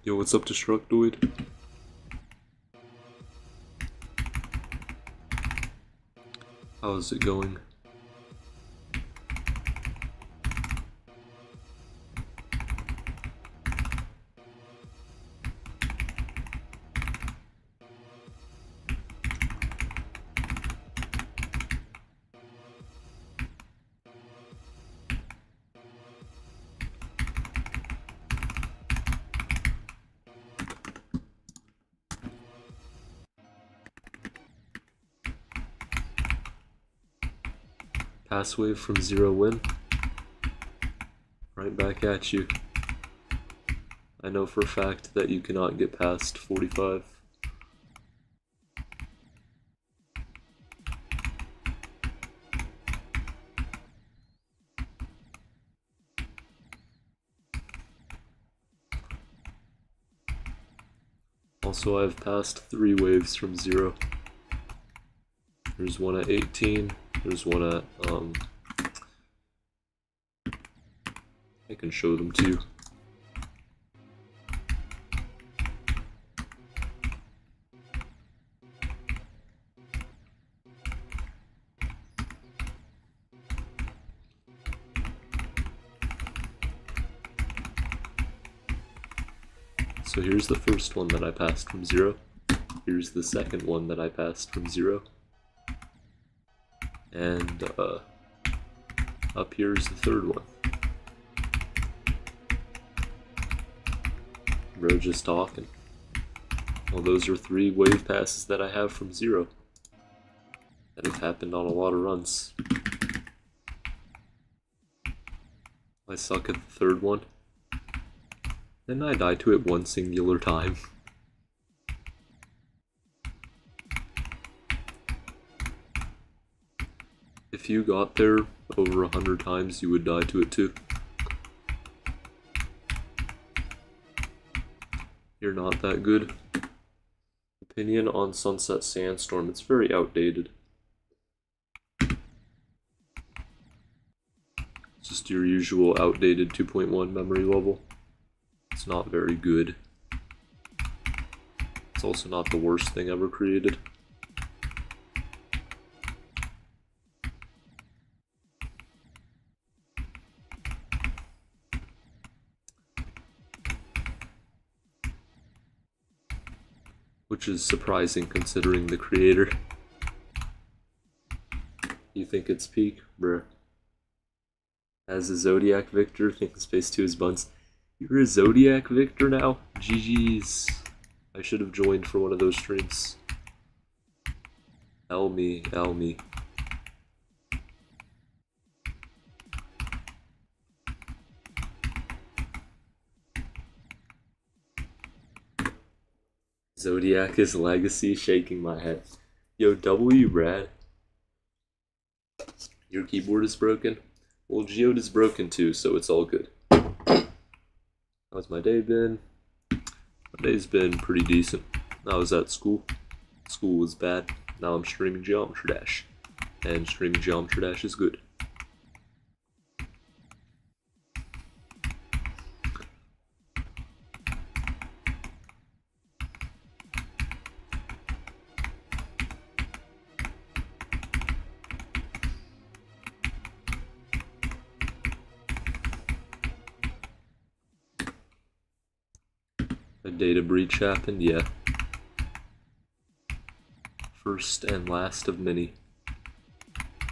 Yo, what's up, Destructoid? How's it going? Pass wave from 0 win. Right back at you. I know for a fact that you cannot get past 45. Also, I've passed 3 waves from 0. There's one at 18. There's one at, I can show them to you. So here's the first one that I passed from 0. Here's the second one that I passed from 0. And up here is the third one. Bro, just talking. Well, those are 3 wave passes that I have from 0 that have happened on a lot of runs. I suck at the third one. Then I die to it one singular time. If you got there over 100 times, you would die to it too. You're not that good. Opinion on Sunset Sandstorm, it's very outdated. It's just your usual outdated 2.1 memory level. It's not very good. It's also not the worst thing ever created. Which is surprising considering the creator. You think it's peak? Bruh. As a Zodiac Victor, thinking space to his buns. You're a Zodiac Victor now? GG's. I should have joined for one of those streams. L me, L me. Zodiac is legacy, shaking my head. Yo, W Brad. Your keyboard is broken? Well, Geode is broken too, so it's all good. How's my day been? My day's been pretty decent. I was at school. School was bad. Now I'm streaming Geometry Dash. And streaming Geometry Dash is good. A data breach happened, yeah. First and last of many.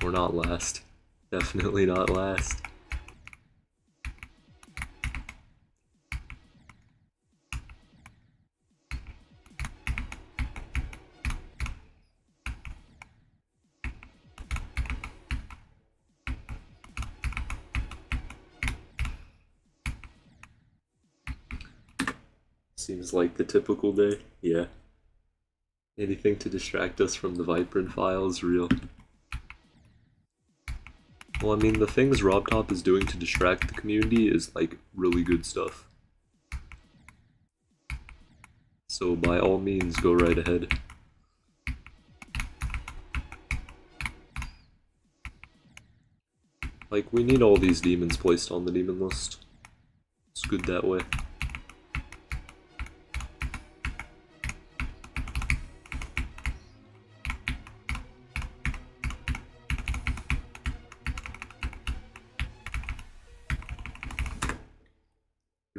Or not last. Definitely not last. Seems like the typical day, yeah. Anything to distract us from the Vibrant file is real. Well, I mean, the things RobTop is doing to distract the community is, like, really good stuff. So by all means, go right ahead. Like, we need all these demons placed on the demon list. It's good that way.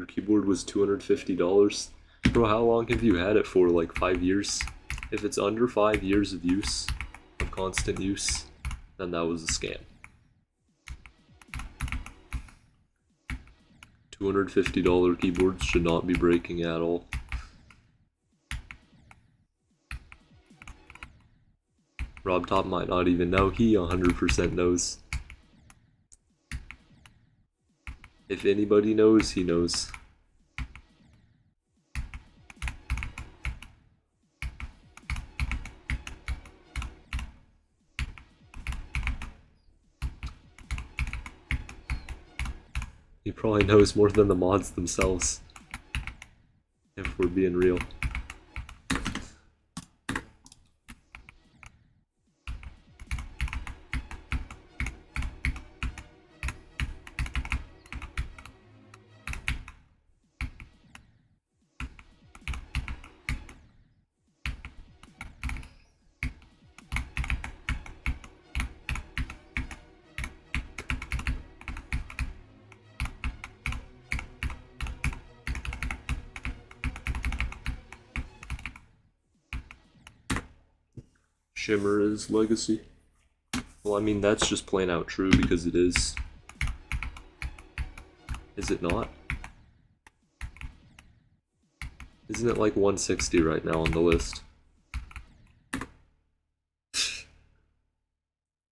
Your keyboard was $250? Bro, how long have you had it for? Like 5 years? If it's under 5 years of use, of constant use, then that was a scam. $250 keyboards should not be breaking at all. Rob Top might not even know. He 100% knows. If anybody knows, he knows. He probably knows more than the mods themselves. If we're being real. Shimmer is legacy. Well, I mean, that's just plain out true because it is. Is it not? Isn't it like 160 right now on the list?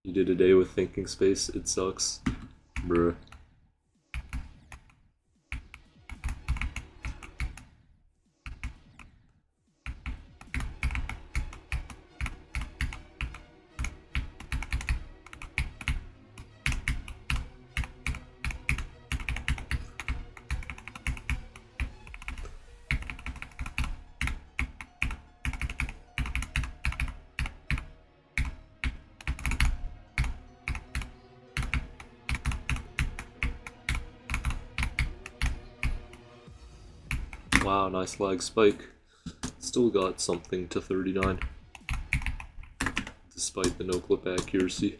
You did a day with thinking space, it sucks. Bruh. Wow, nice lag spike. Still got something to 39. Despite the no clip accuracy.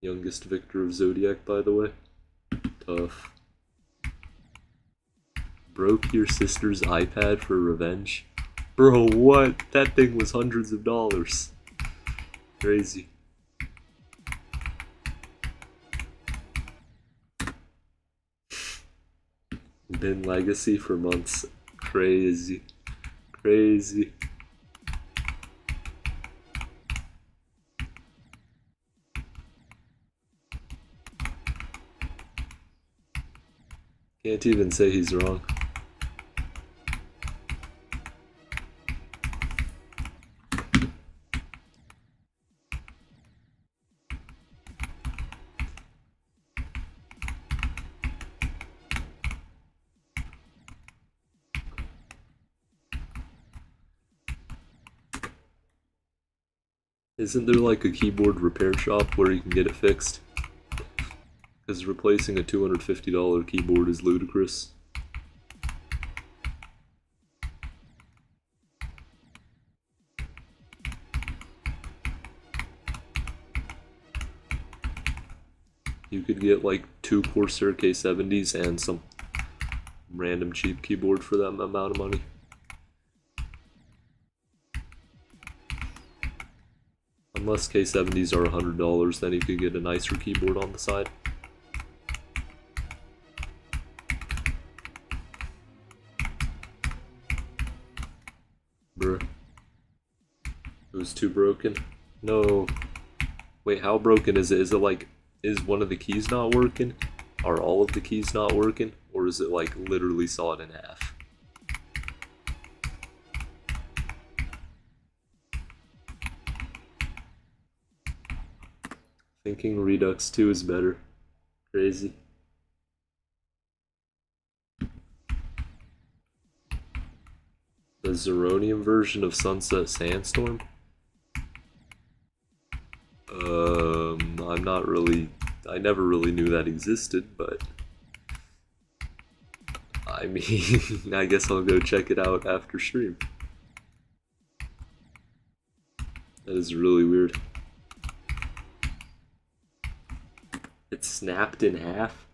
Youngest victor of Zodiac, by the way. Tough. Broke your sister's iPad for revenge? Bro, what? That thing was hundreds of dollars. Crazy. Been legacy for months. Crazy. Crazy. Can't even say he's wrong. Isn't there like a keyboard repair shop where you can get it fixed? Because replacing a $250 keyboard is ludicrous. You could get like 2 Corsair K70s and some random cheap keyboard for that amount of money. Unless K70s are $100, then you could get a nicer keyboard on the side. Bruh. It was too broken? No. Wait, how broken is it? Is it like, is one of the keys not working? Are all of the keys not working? Or is it like literally sawed in half? Thinking Redux 2 is better. Crazy. The Zeronium version of Sunset Sandstorm? I'm not really... I never really knew that existed, but... I mean, I guess I'll go check it out after stream. That is really weird. It snapped in half?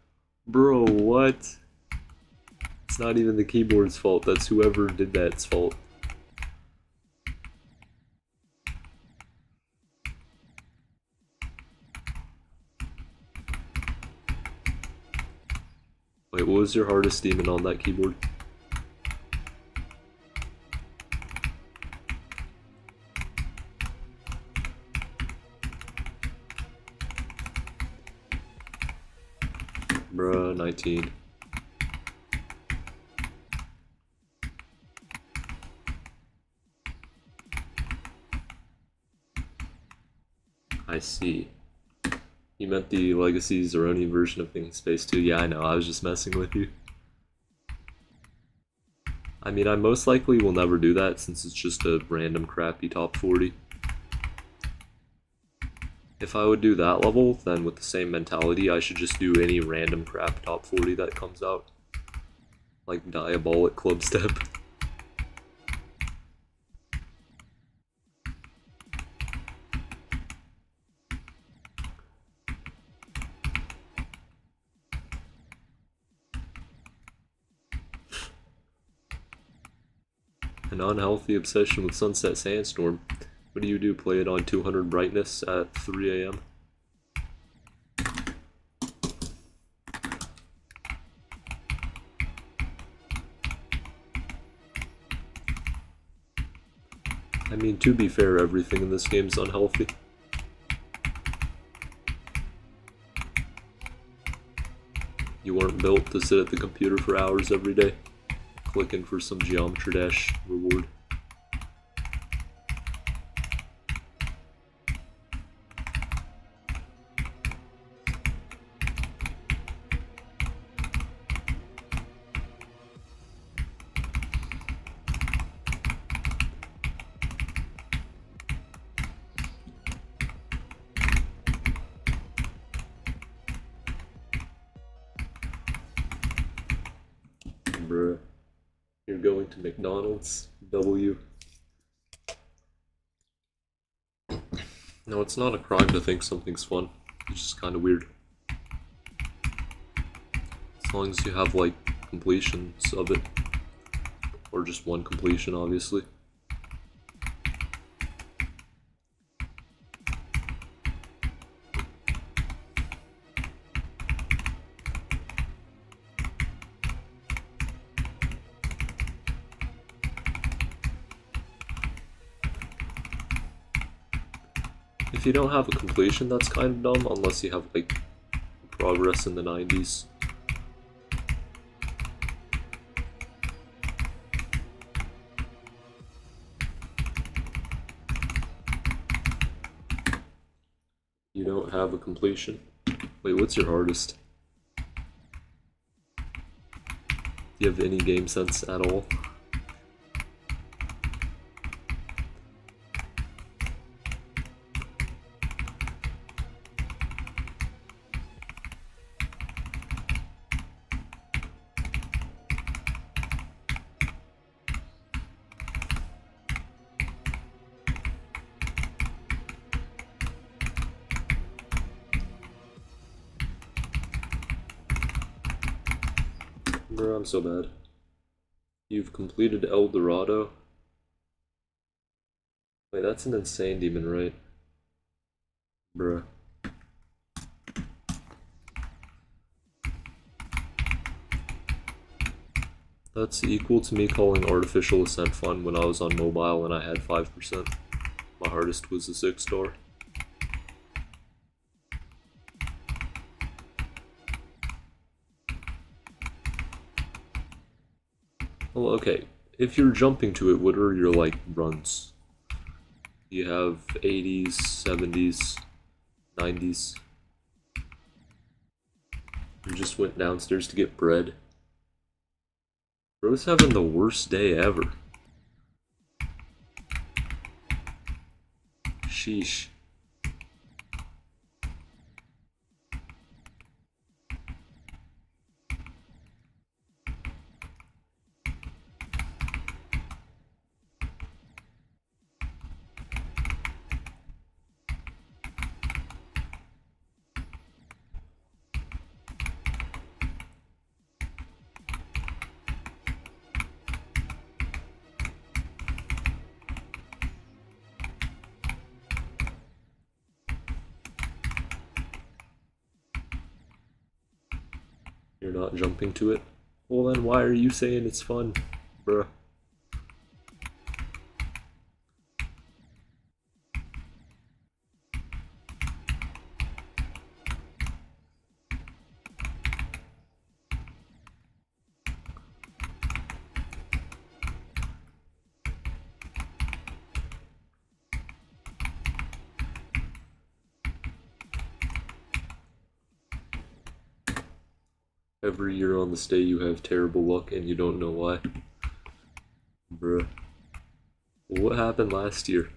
Bro, what? It's not even the keyboard's fault, that's whoever did that's fault. Wait, what was your hardest demon on that keyboard? Bruh, 19. I see. You meant the Legacy Zeroni version of Thinking Space 2? Yeah, I know, I was just messing with you. I mean, I most likely will never do that since it's just a random crappy top 40. If I would do that level, then with the same mentality, I should just do any random crap top 40 that comes out. Like Diabolic Club Step. An unhealthy obsession with Sunset Sandstorm. What do you do? Play it on 200 brightness at 3 AM? I mean, to be fair, everything in this game is unhealthy. You weren't built to sit at the computer for hours every day, clicking for some Geometry Dash reward. Bruh. You're going to McDonald's? W. No, it's not a crime to think something's fun. It's just kind of weird. As long as you have, like, completions of it. Or just one completion, obviously. If you don't have a completion, that's kind of dumb, unless you have, like, progress in the 90s. You don't have a completion? Wait, what's your hardest? Do you have any game sense at all? Bro, I'm so bad. You've completed El Dorado? Wait, that's an insane demon, right? Bruh. That's equal to me calling Artificial Ascent fun when I was on mobile and I had 5%. My hardest was a 6-star. Well, okay, if you're jumping to it, what are your, like, runs? You have 80s, 70s, 90s. You just went downstairs to get bread. Bro's having the worst day ever. Sheesh. You're not jumping to it? Well then why are you saying it's fun, bruh? Every year on this day you have terrible luck and you don't know why. Bruh. Well, what happened last year?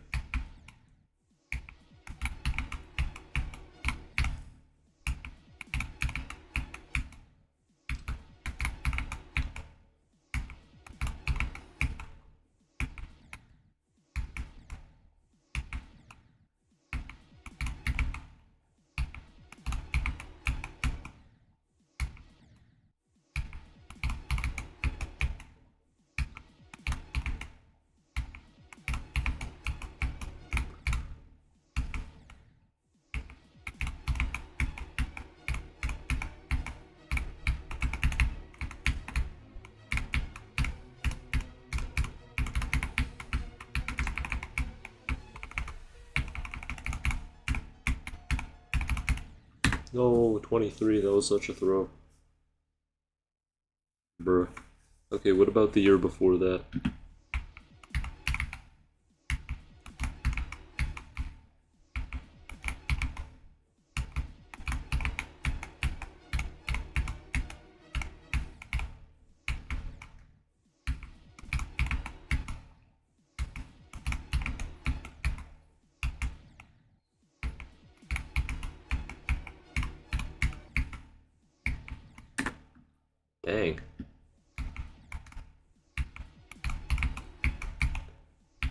No, 23, that was such a throw. Bruh. Okay, what about the year before that? Dang.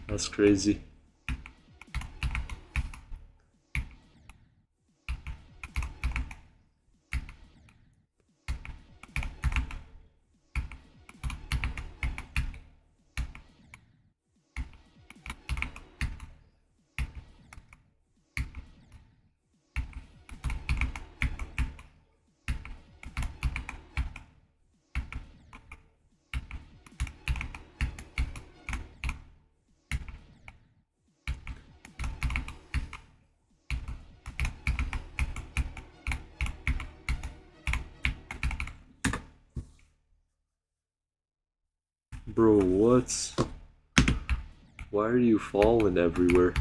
That's crazy. Bro, what? Why are you falling everywhere?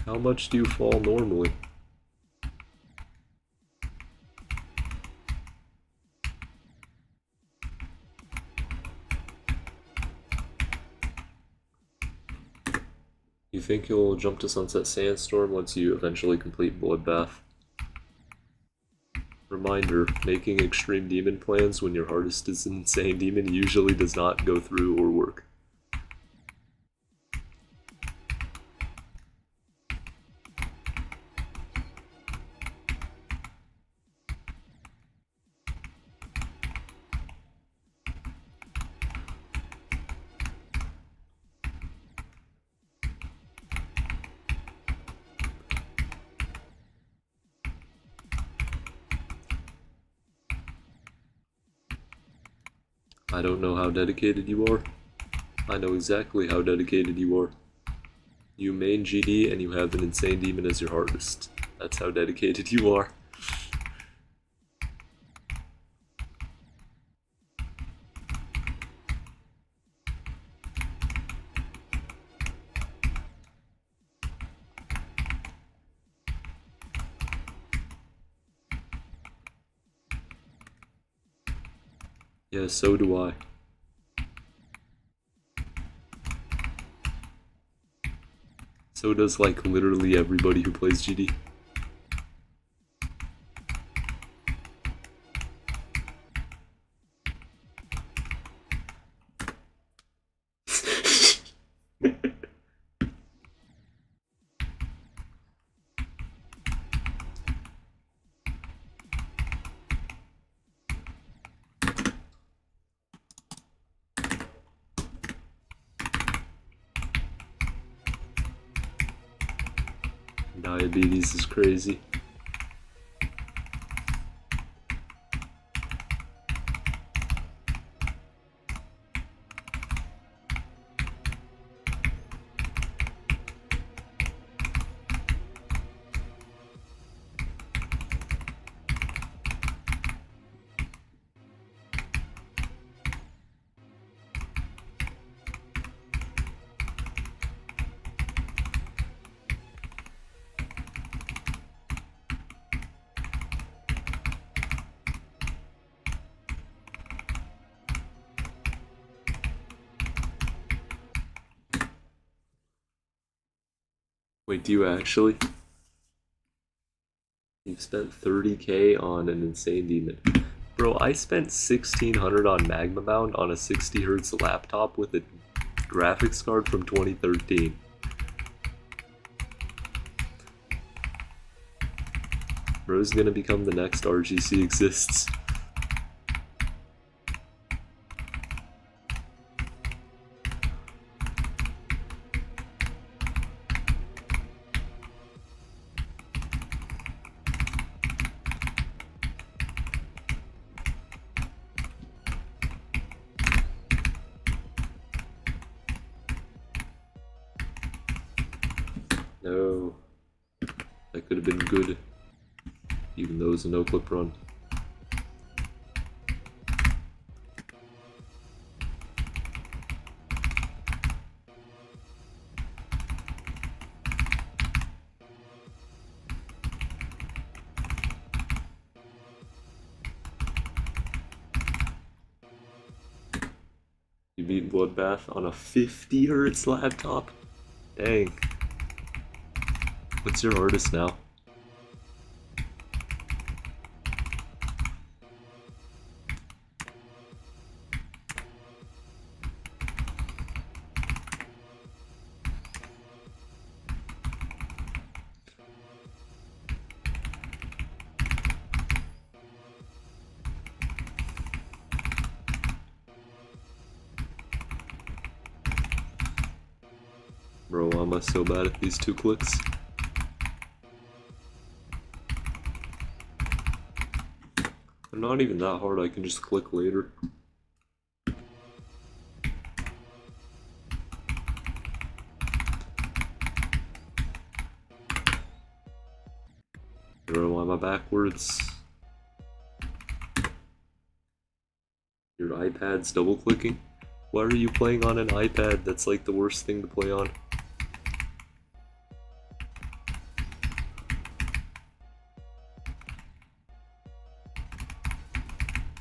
How much do you fall normally? You think you'll jump to Sunset Sandstorm once you eventually complete Bloodbath? Reminder, making extreme demon plans when your hardest is an insane demon usually does not go through or work. I don't know how dedicated you are. I know exactly how dedicated you are. You main GD and you have an insane demon as your hardest. That's how dedicated you are. Yeah, so do I. So does like literally everybody who plays GD. Diabetes is crazy. Wait, do you actually? You've spent 30k on an insane demon. Bro, I spent 1600 on Magma Bound on a 60Hz laptop with a graphics card from 2013. Bro's gonna become the next RGC exists. No. That could have been good. Even though it was a no-clip run. You beat Bloodbath on a 50Hz laptop? Dang. What's your hardest now? Bro, why am I so bad at these 2 clicks? They're not even that hard, I can just click later. Bro, why am I backwards? Your iPad's double clicking? Why are you playing on an iPad? That's like the worst thing to play on.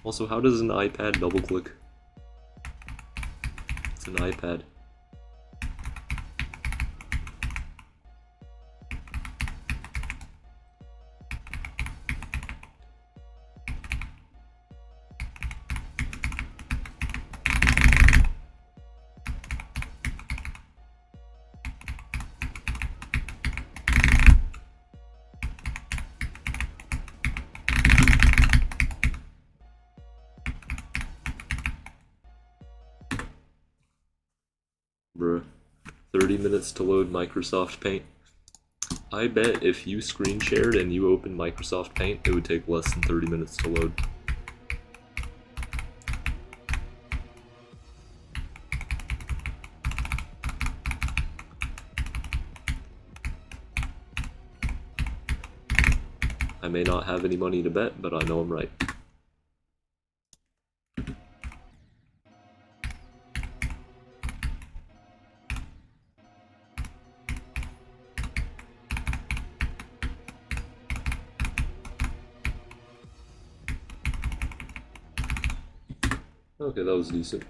Also, how does an iPad double click? It's an iPad. Bruh. 30 minutes to load Microsoft Paint. I bet if you screen shared and you opened Microsoft Paint, it would take less than 30 minutes to load. I may not have any money to bet, but I know I'm right. Okay, that was decent.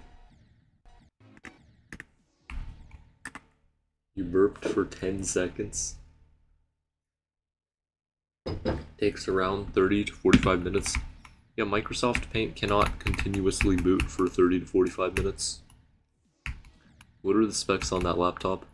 You burped for 10 seconds. Takes around 30 to 45 minutes. Yeah, Microsoft Paint cannot continuously boot for 30 to 45 minutes. What are the specs on that laptop?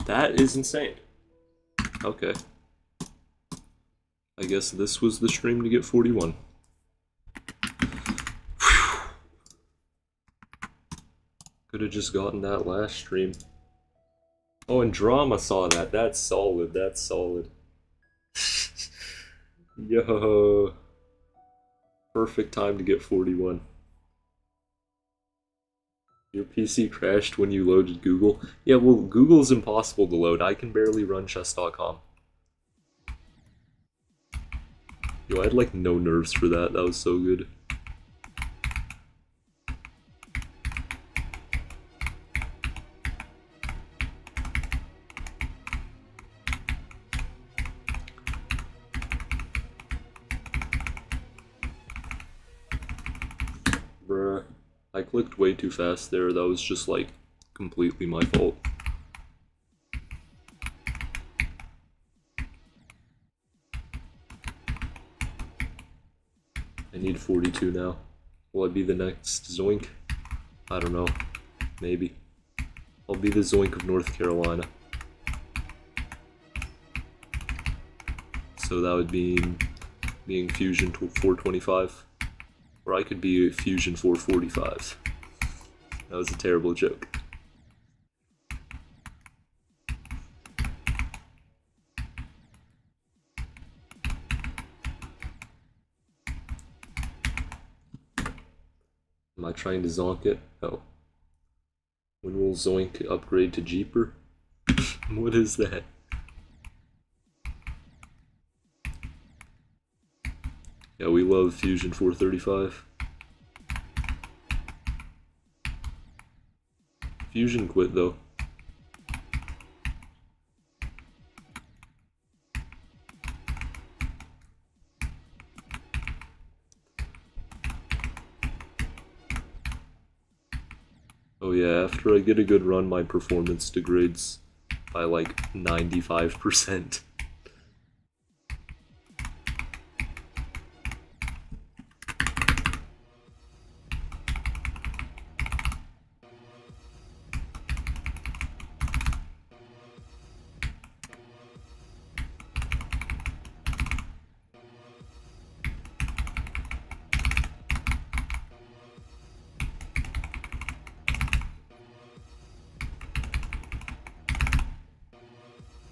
That is insane. Okay. I guess this was the stream to get 41. Could have just gotten that last stream. Oh, and Drama saw that. That's solid. That's solid. Yo. Perfect time to get 41. Your PC crashed when you loaded Google? Yeah, well, Google's impossible to load. I can barely run chess.com. Yo, I had like no nerves for that. That was so good. Bruh. I clicked way too fast there. That was just like completely my fault. I need 42 now. Will I be the next Zoink? I don't know. Maybe. I'll be the Zoink of North Carolina. So that would mean being Fusion 425. Or I could be Fusion 445. That was a terrible joke. Am I trying to zonk it? Oh. When will Zoink upgrade to Jeeper? What is that? Yeah, we love Fusion 435. Fusion quit though. Oh yeah, after I get a good run, my performance degrades by like 95%.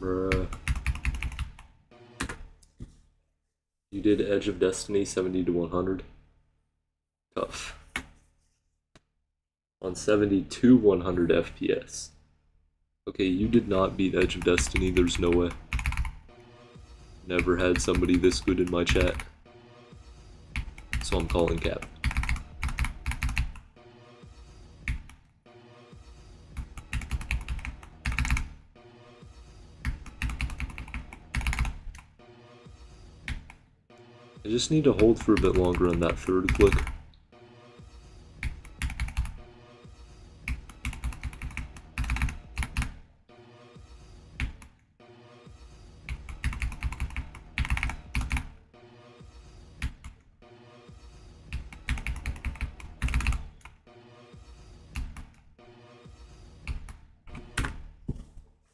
Bruh. You did Edge of Destiny 70 to 100? Tough. On 70 to 100 FPS. Okay, you did not beat Edge of Destiny, there's no way. Never had somebody this good in my chat. So I'm calling cap. I just need to hold for a bit longer on that third click.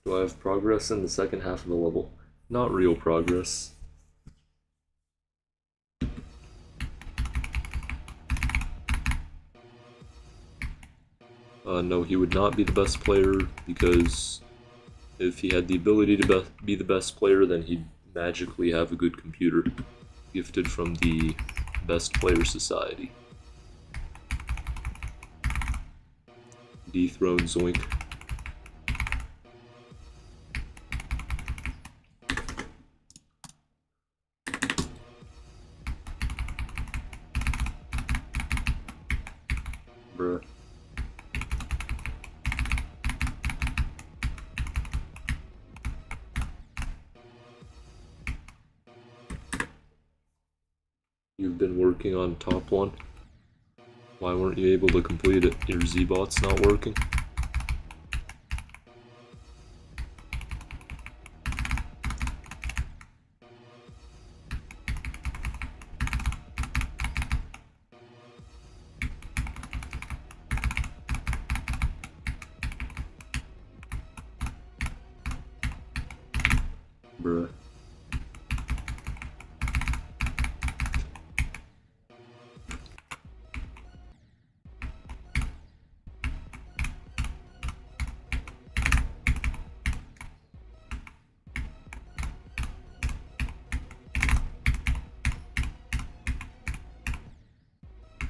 Do I have progress in the second half of the level? Not real progress. No, he would not be the best player, because if he had the ability to be the best player, then he'd magically have a good computer, gifted from the Best Player Society. Dethrone Zoink. Bruh. You've been working on top one. Why weren't you able to complete it? Your Z-bot's not working? Bruh.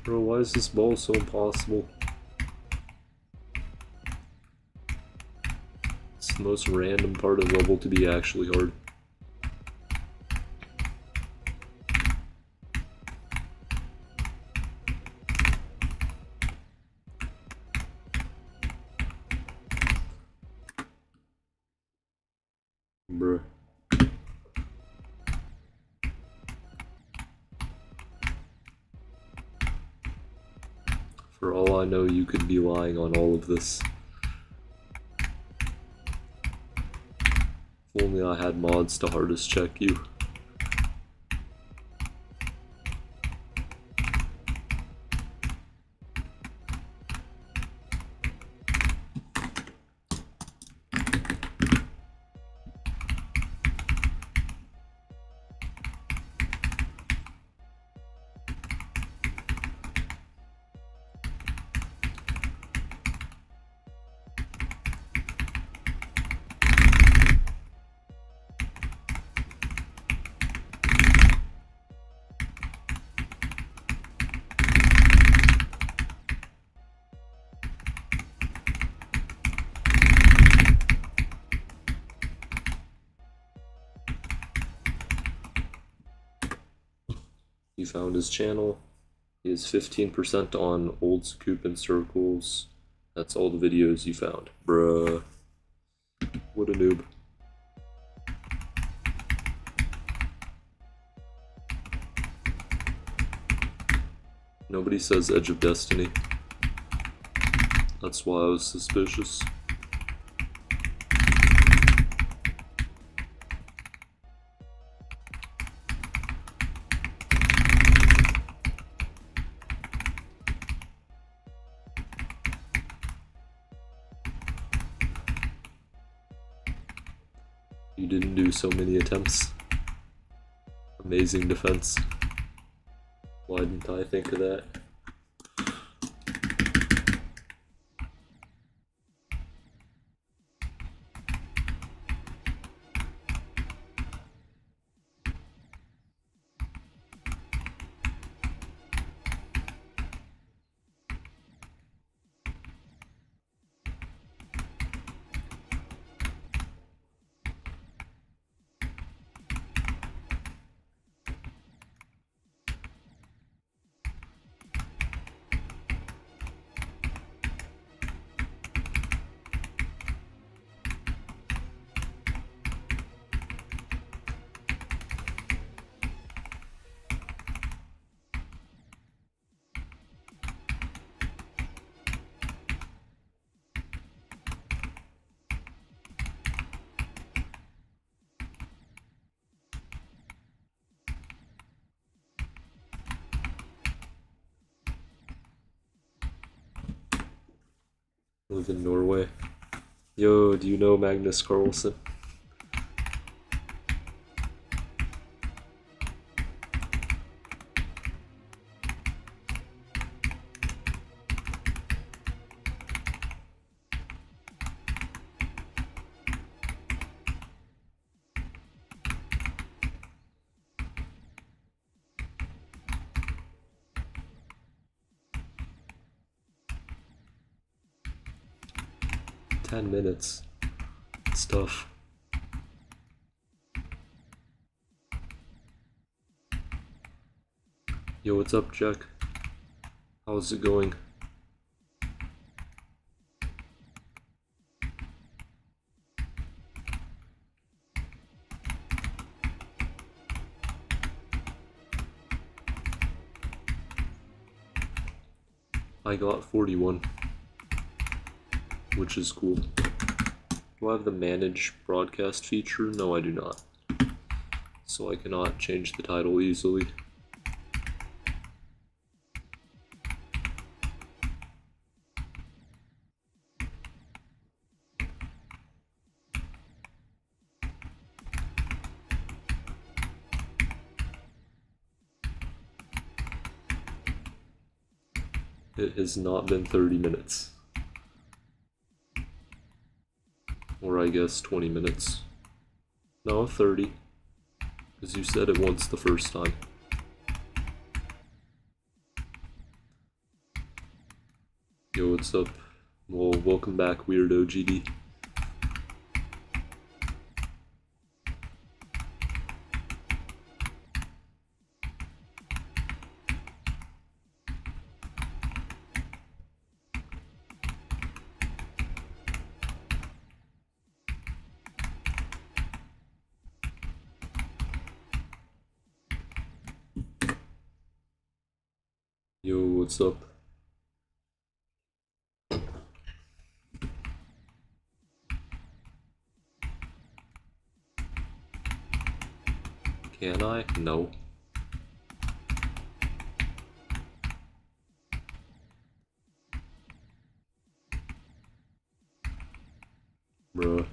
Bro, why is this ball so impossible? It's the most random part of the level to be actually hard. Bruh. For all I know, you could be lying on all of this. If only I had mods to hardest check you. He found his channel. He is 15% on old Scoopin' Circles. That's all the videos you found. Bruh. What a noob. Nobody says Edge of Destiny. That's why I was suspicious. You didn't do so many attempts. Amazing defense. Why didn't I think of that? Live in Norway. Yo, do you know Magnus Carlsen? Minutes. It's tough. Yo, what's up, Jack? How's it going? I got 41, which is cool. Do I have the manage broadcast feature? No, I do not. So I cannot change the title easily. It has not been 30 minutes. Or I guess 20 minutes. No, 30. Because you said it once the first time. Yo, what's up? Well, welcome back, Weirdo GD. Yo, what's up? Can I? No. Bruh.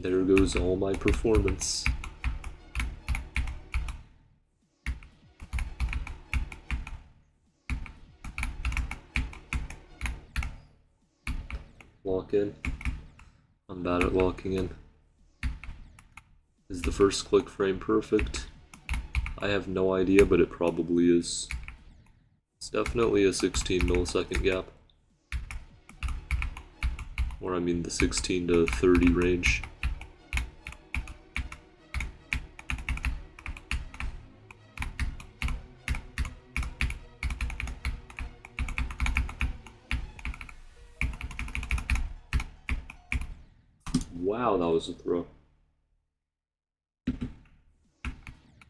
There goes all my performance. Lock in. I'm bad at locking in. Is the first click frame perfect? I have no idea, but it probably is. It's definitely a 16 millisecond gap. Or I mean the 16 to 30 range. Wow, that was a throw.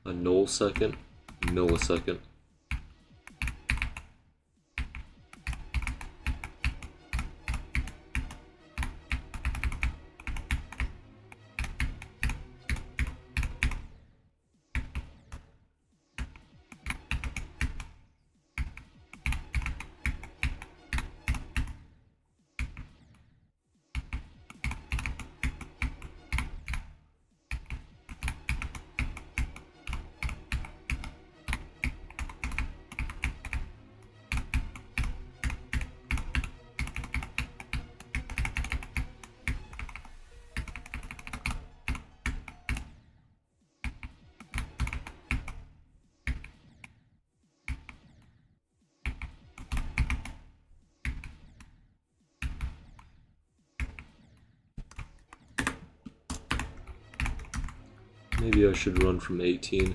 A null second, millisecond. Maybe I should run from 18.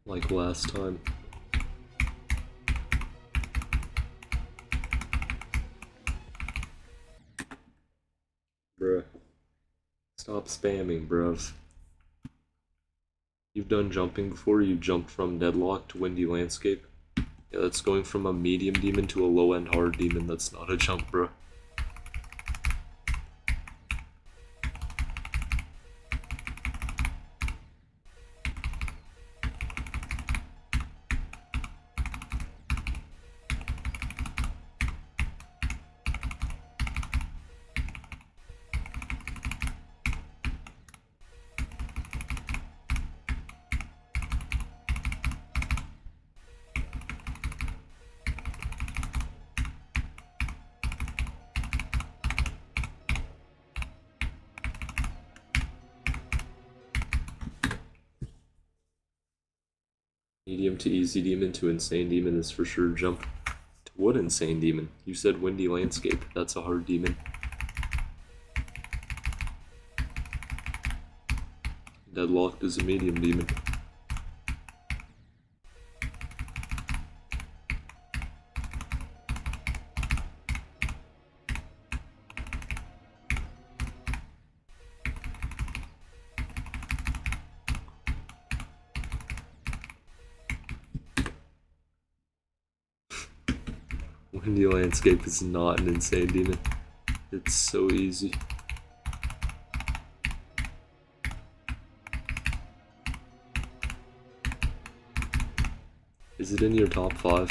Like last time. Bruh. Stop spamming, bros. You've done jumping before? You jumped from Deadlock to Windy Landscape? Yeah, that's going from a medium demon to a low-end hard demon. That's not a jump, bro. Medium to easy demon to insane demon is for sure jump. To what insane demon? You said Windy Landscape. That's a hard demon. Deadlocked is a medium demon. Windy Landscape is not an insane demon. It's so easy. Is it in your top 5?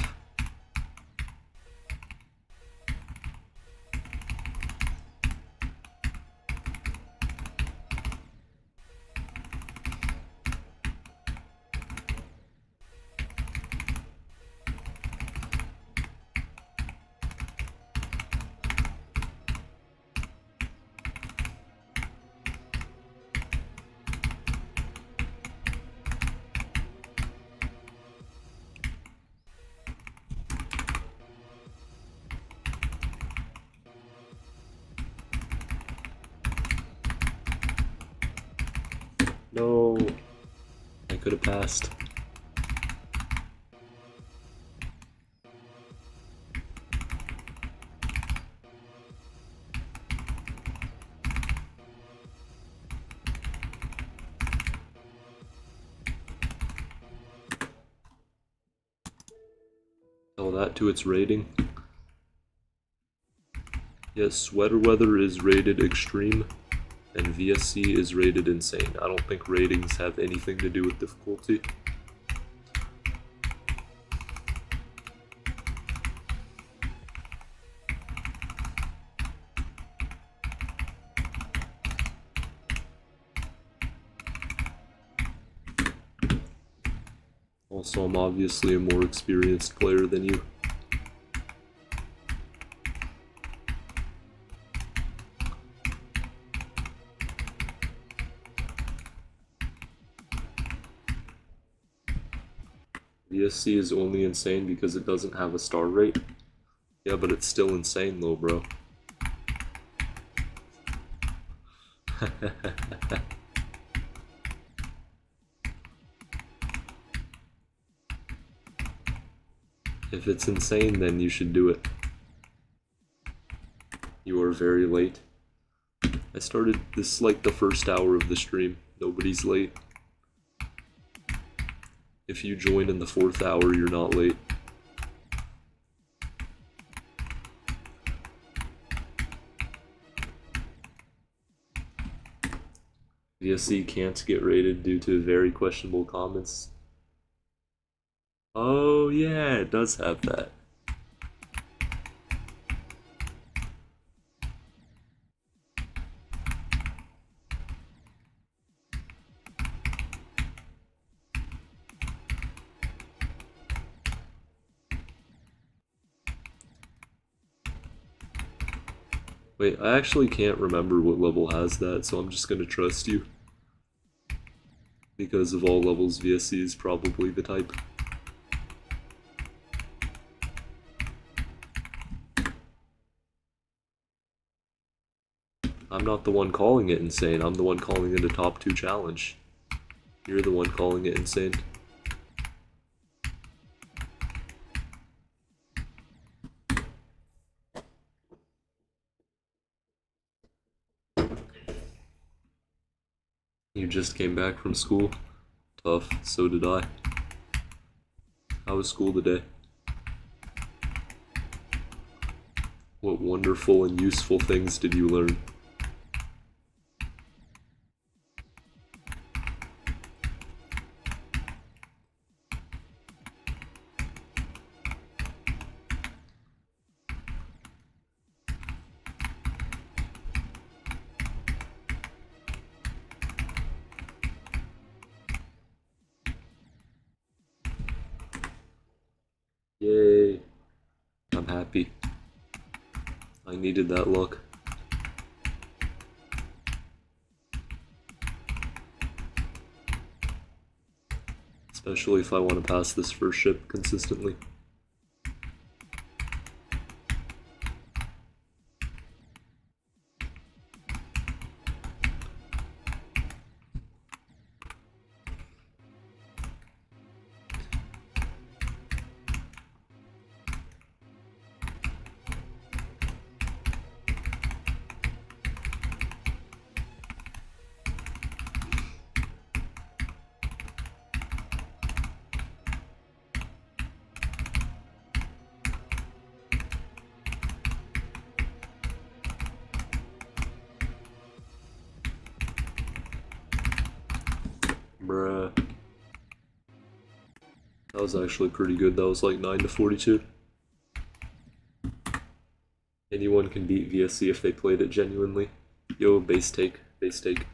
No, I could have passed. Tell that to its rating. Yes, sweater weather is rated extreme, and VSC is rated insane. I don't think ratings have anything to do with difficulty. Also, I'm obviously a more experienced player than you. VSC is only insane because it doesn't have a star rate. Yeah, but it's still insane though, bro. If it's insane, then you should do it. You are very late. I started this like the first hour of the stream. Nobody's late. If you join in the 4th hour, you're not late. VSC can't get rated due to very questionable comments. Oh yeah, it does have that. Wait, I actually can't remember what level has that, so I'm just gonna trust you. Because of all levels, VSC is probably the type. I'm not the one calling it insane, I'm the one calling it a top 2 challenge. You're the one calling it insane. You just came back from school? Tough, so did I. How was school today? What wonderful and useful things did you learn? Yay. I'm happy. I needed that luck. Especially if I want to pass this first ship consistently. Bruh. That was actually pretty good. That was like 9 to 42. Anyone can beat VSC if they played it genuinely. Yo, base take, base take.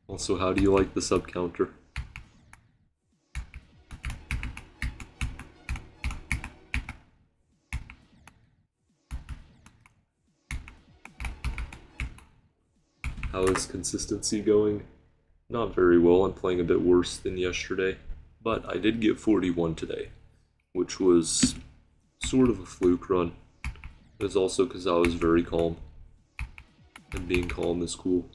Also, how do you like the sub counter? How is consistency going? Not very well. I'm playing a bit worse than yesterday, but I did get 41 today, which was sort of a fluke run. It It was also because I was very calm. And being calm is cool.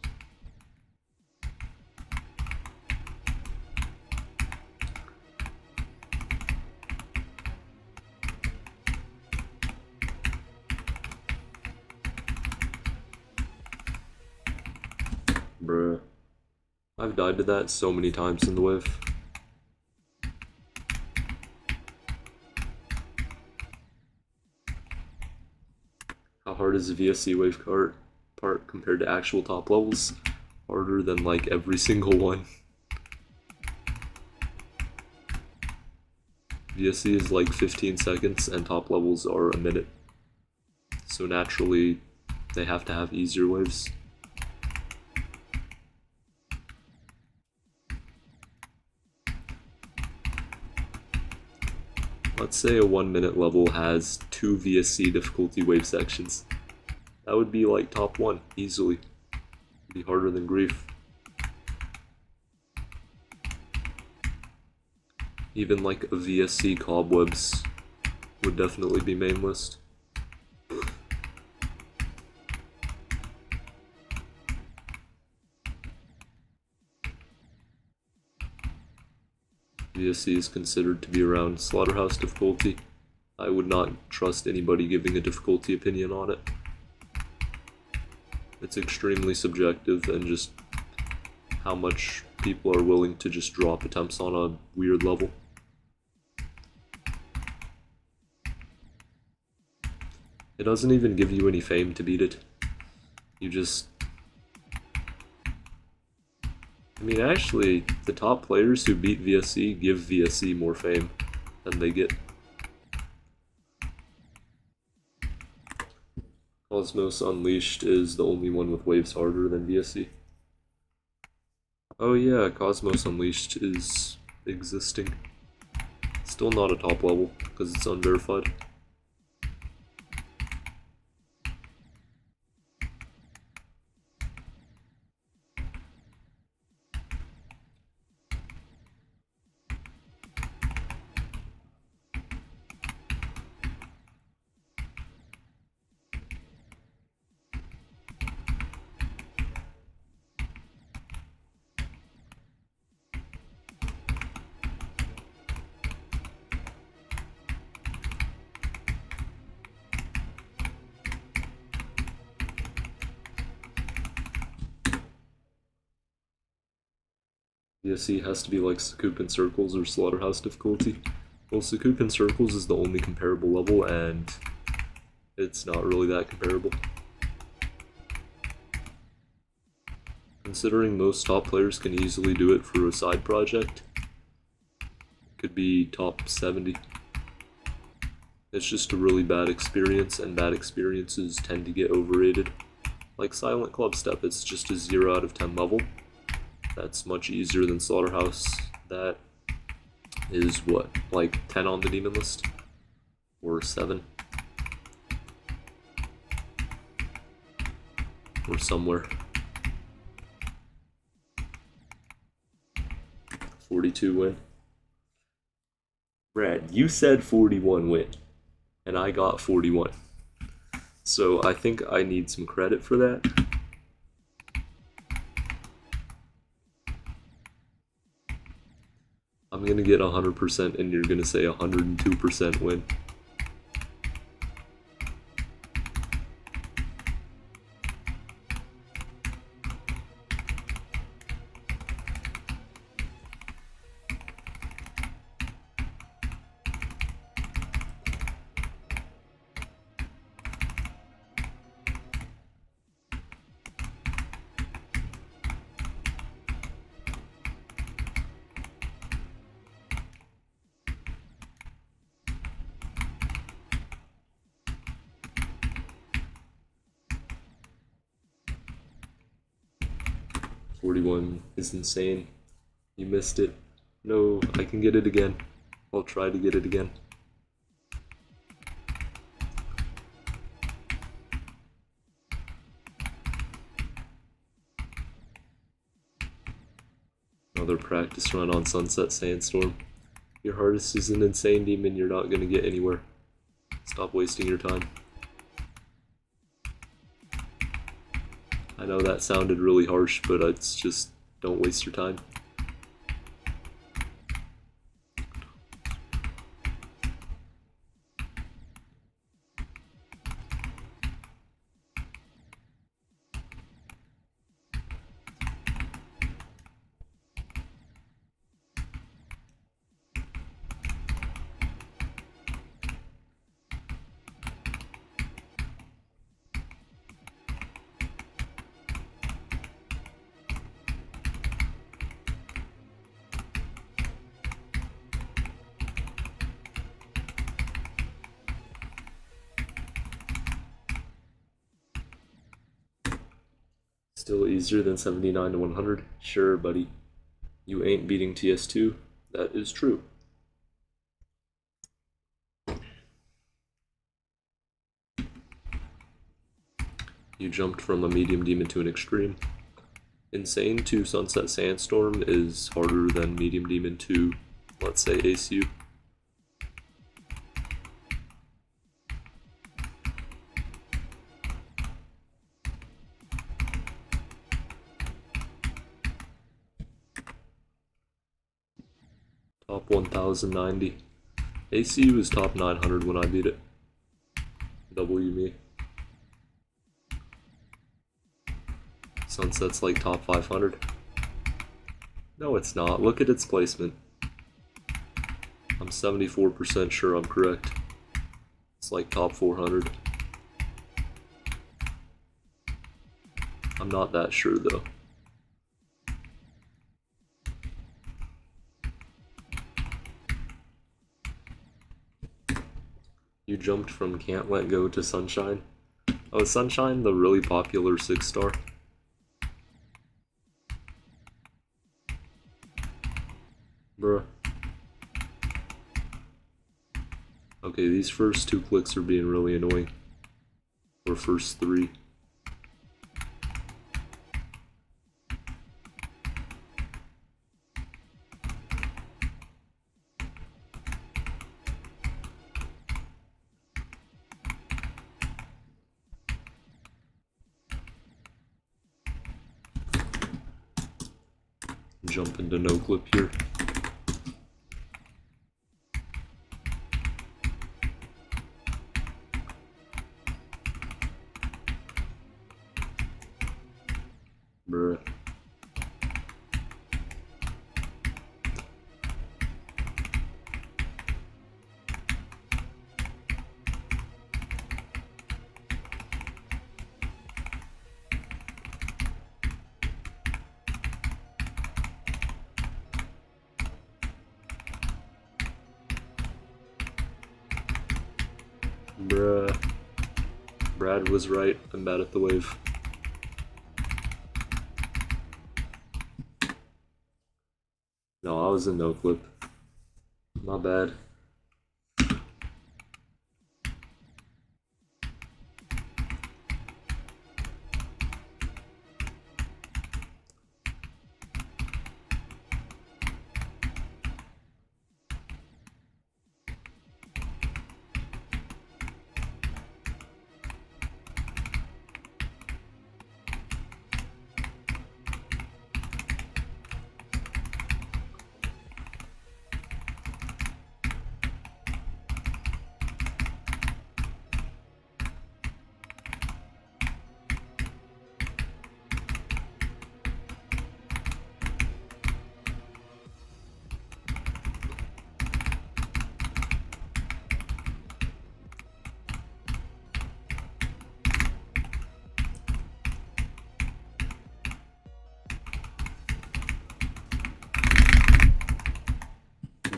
Bruh. I've died to that so many times in the wave. How hard is the VSC wave part compared to actual top levels? Harder than like every single one. VSC is like 15 seconds and top levels are a minute. So naturally, they have to have easier waves. Let's say a 1 minute level has 2 VSC difficulty wave sections. That would be like top 1, easily. It'd be harder than grief. Even like a VSC cobwebs would definitely be main list. VSC is considered to be around slaughterhouse difficulty. I would not trust anybody giving a difficulty opinion on it. It's extremely subjective and just how much people are willing to just drop attempts on a weird level. It doesn't even give you any fame to beat it. You just... I mean, actually, the top players who beat VSC give VSC more fame than they get. Cosmos Unleashed is the only one with waves harder than VSC. Oh yeah, Cosmos Unleashed is existing. Still not a top level, because it's unverified. VSC has to be like Scoop and Circles or Slaughterhouse difficulty. Well, Scoop and Circles is the only comparable level, and it's not really that comparable. Considering most top players can easily do it for a side project, it could be top 70. It's just a really bad experience, and bad experiences tend to get overrated. Like Silent Club Step, it's just a 0 out of 10 level. That's much easier than Slaughterhouse. That is what, like 10 on the demon list? Or 7? Or somewhere. 42 win. Brad, you said 41 win, and I got 41. So I think I need some credit for that. I'm gonna get 100% and you're gonna say 102% win. $41 is insane. You missed it. No, I can get it again. I'll try to get it again. Another practice run on Sunset Sandstorm. Your hardest is an insane demon, you're not gonna get anywhere. Stop wasting your time. I know that sounded really harsh, but it's just, don't waste your time. Still easier than 79 to 100? Sure, buddy. You ain't beating TS2. That is true. You jumped from a medium demon to an extreme. Insane to Sunset Sandstorm is harder than medium demon to, let's say, ACU. Top 1090. ACU is top 900 when I beat it. W me. Sunset's like top 500. No, it's not. Look at its placement. I'm 74% sure I'm correct. It's like top 400. I'm not that sure though. You jumped from Can't Let Go to Sunshine. Oh, is Sunshine the really popular 6-star? Bruh. Okay, these first 2 clicks are being really annoying. Or first 3. Jump into no clip here. Bruh. Bruh. Brad was right. I'm bad at the wave. No, I was in no clip. Not bad.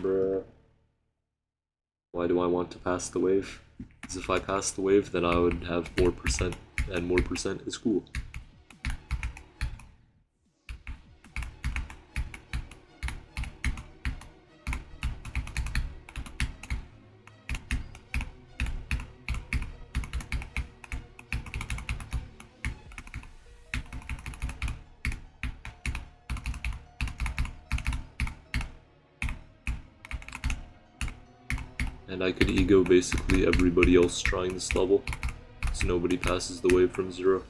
Bruh. Why do I want to pass the wave? Because if I pass the wave, then I would have more percent, and more percent is cool. And I could ego basically everybody else trying this level, so nobody passes the wave from 0.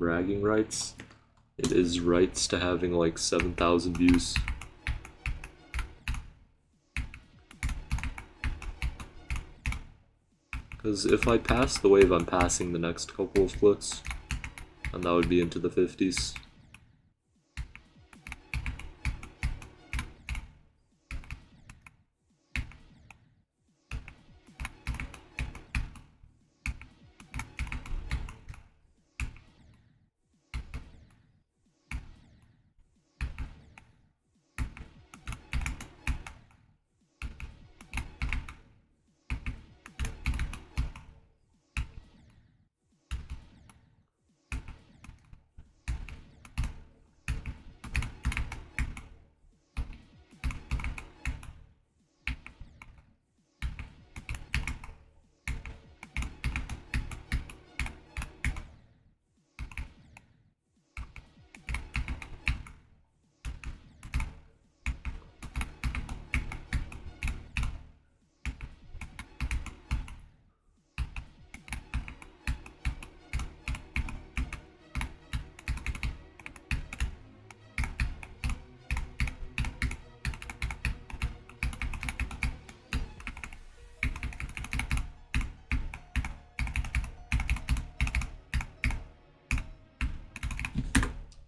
Bragging rights? It is rights to having like 7,000 views. Because if I pass the wave, I'm passing the next couple of clicks, and that would be into the 50s.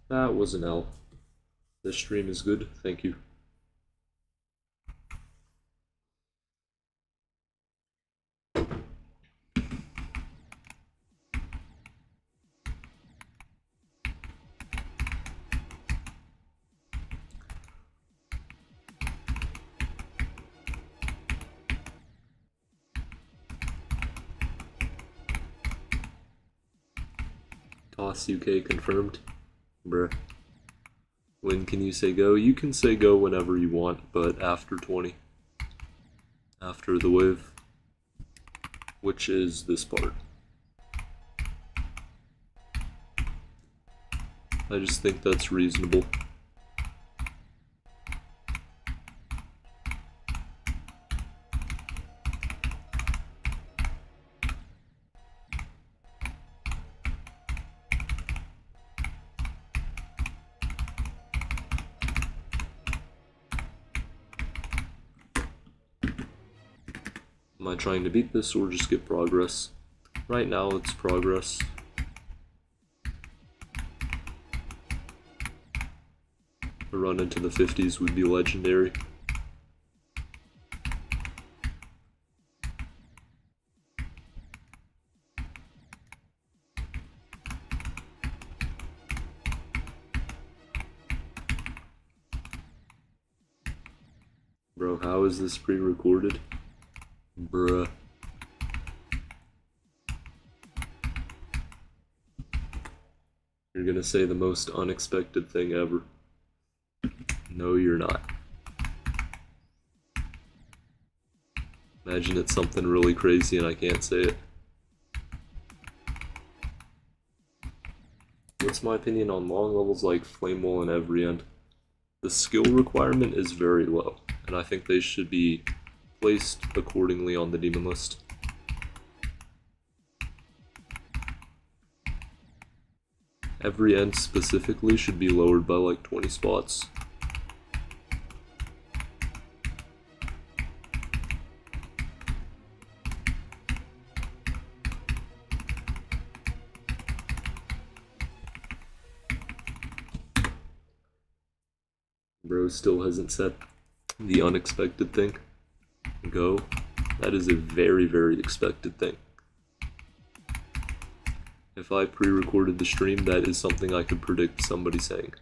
That was an L. This stream is good, thank you. Toss UK confirmed. Bruh. When can you say go? You can say go whenever you want, but after 20. After the wave. Which is this part. I just think that's reasonable. Am I trying to beat this or just get progress? Right now it's progress. A run into the 50s would be legendary. Bro, how is this pre-recorded? Bruh. You're gonna say the most unexpected thing ever. No, you're not. Imagine it's something really crazy and I can't say it. What's my opinion on long levels like Flame Wall and Every End? The skill requirement is very low, and I think they should be placed accordingly on the demon list. Every End specifically should be lowered by like 20 spots. Bro still hasn't said the unexpected thing. Go. That is a very, very expected thing. If I pre-recorded the stream, that is something I could predict somebody saying.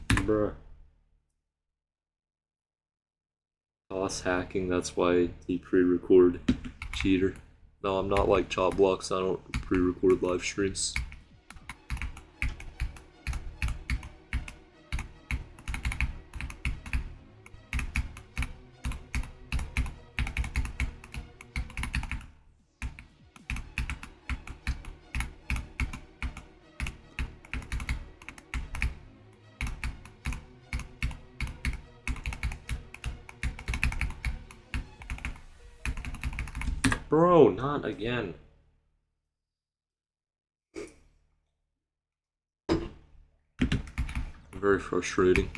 Bruh. Toss hacking, that's why he pre-record. Cheater. No, I'm not like Chop Blocks, I don't pre-record live streams. Bro, not again. Very frustrating.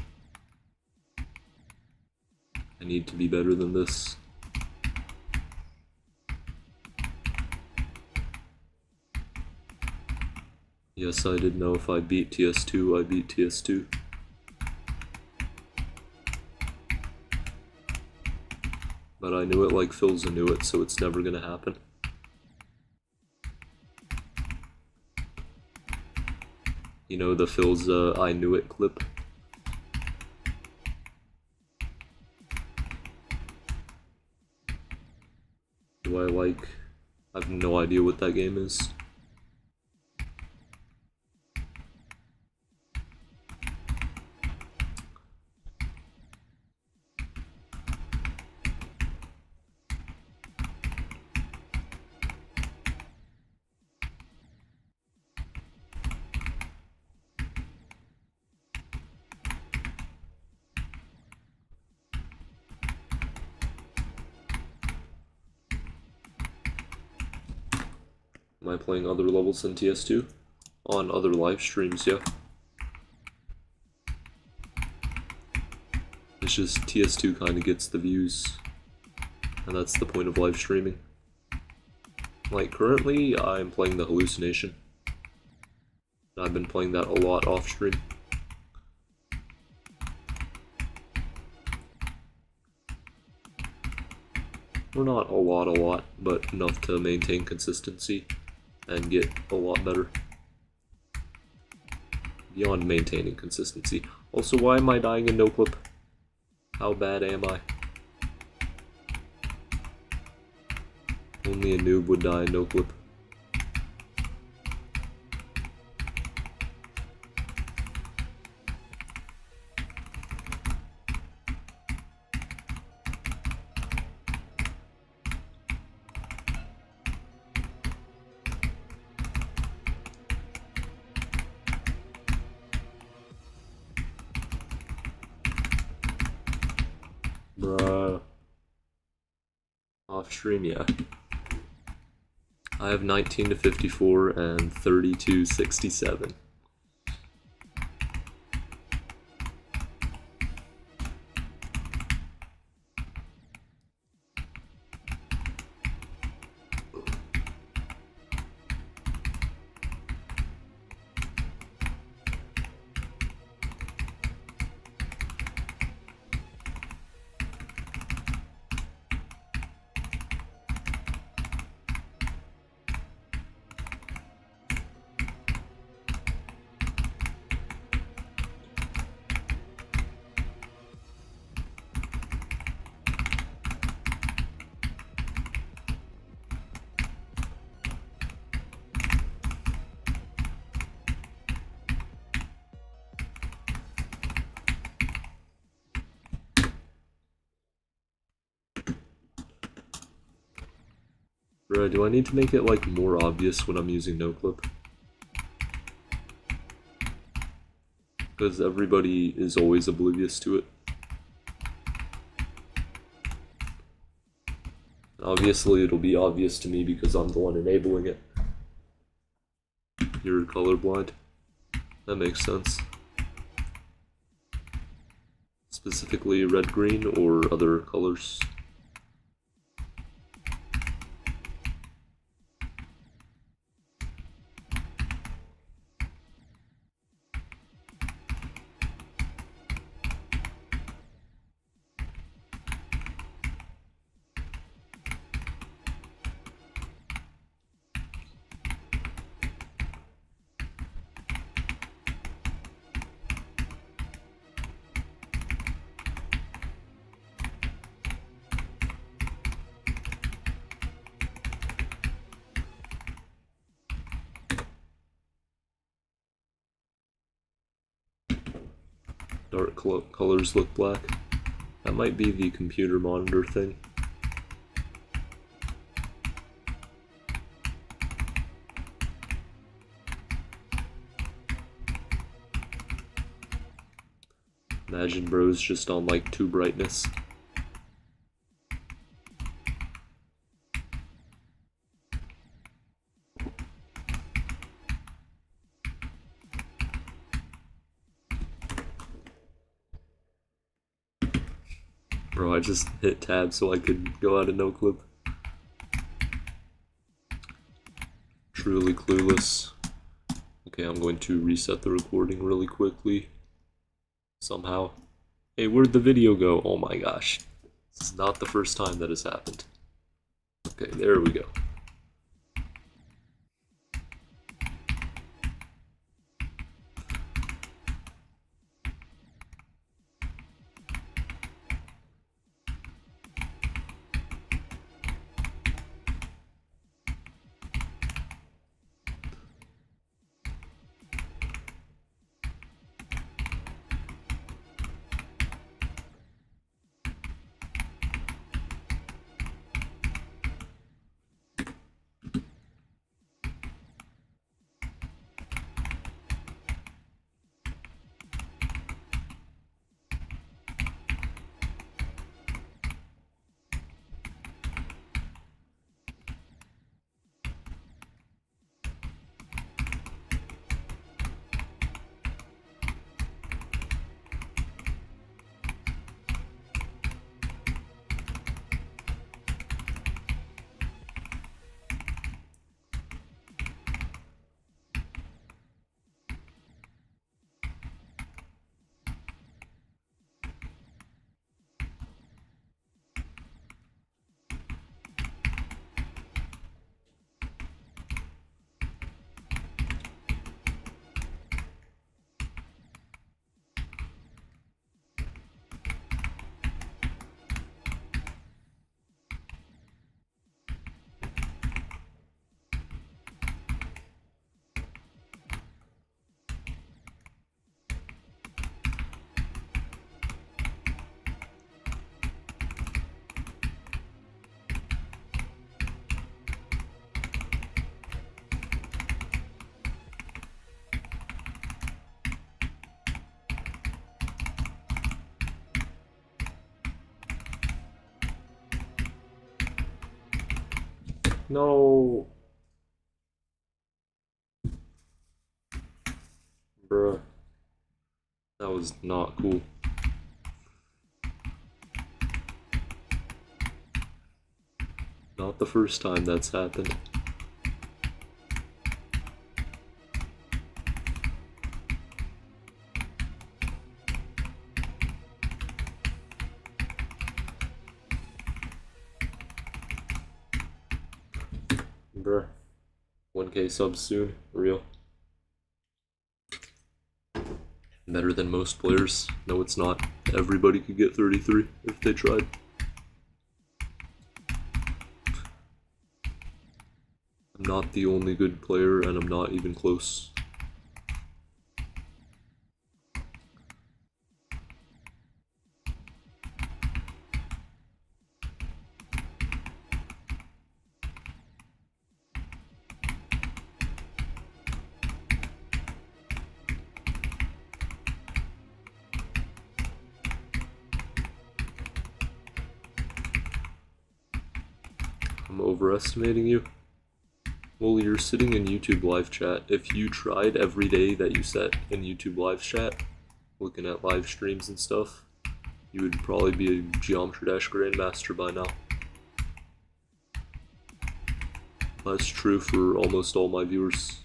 I need to be better than this. Yes, I did know if I beat TS2, I beat TS2. But I knew it like Philza knew it, so it's never gonna happen. You know the Philza I knew it clip? Do I like... I have no idea what that game is. Am I playing other levels than TS2? On other live streams, yeah. It's just TS2 kind of gets the views, and that's the point of live streaming. Like, currently, I'm playing the Hallucination. I've been playing that a lot off stream. Or not a lot, but enough to maintain consistency and get a lot better. Beyond maintaining consistency. Also, why am I dying in no clip? How bad am I? Only a noob would die in no clip. Bruh. Off stream, yeah. I have 19 to 54 and 30 to 67. Bruh, do I need to make it like more obvious when I'm using noclip? Because everybody is always oblivious to it. Obviously it'll be obvious to me because I'm the one enabling it. You're colorblind. That makes sense. Specifically red-green or other colors. Dark colors look black. That might be the computer monitor thing. Imagine bro's just on like 2 brightness. Bro, I just hit tab so I could go out of no clip. Truly clueless. Okay, I'm going to reset the recording really quickly. Somehow. Hey, where'd the video go? Oh my gosh. This is not the first time that has happened. Okay, there we go. No. Bruh. That was not cool. Not the first time that's happened. Bruh. 1K subs soon. Real. Better than most players. No, it's not. Everybody could get 33 if they tried. I'm not the only good player, and I'm not even close. I'm overestimating you. Well, you're sitting in YouTube live chat. If you tried every day that you set in YouTube live chat, looking at live streams and stuff, you would probably be a Geometry Dash Grandmaster by now. That's true for almost all my viewers.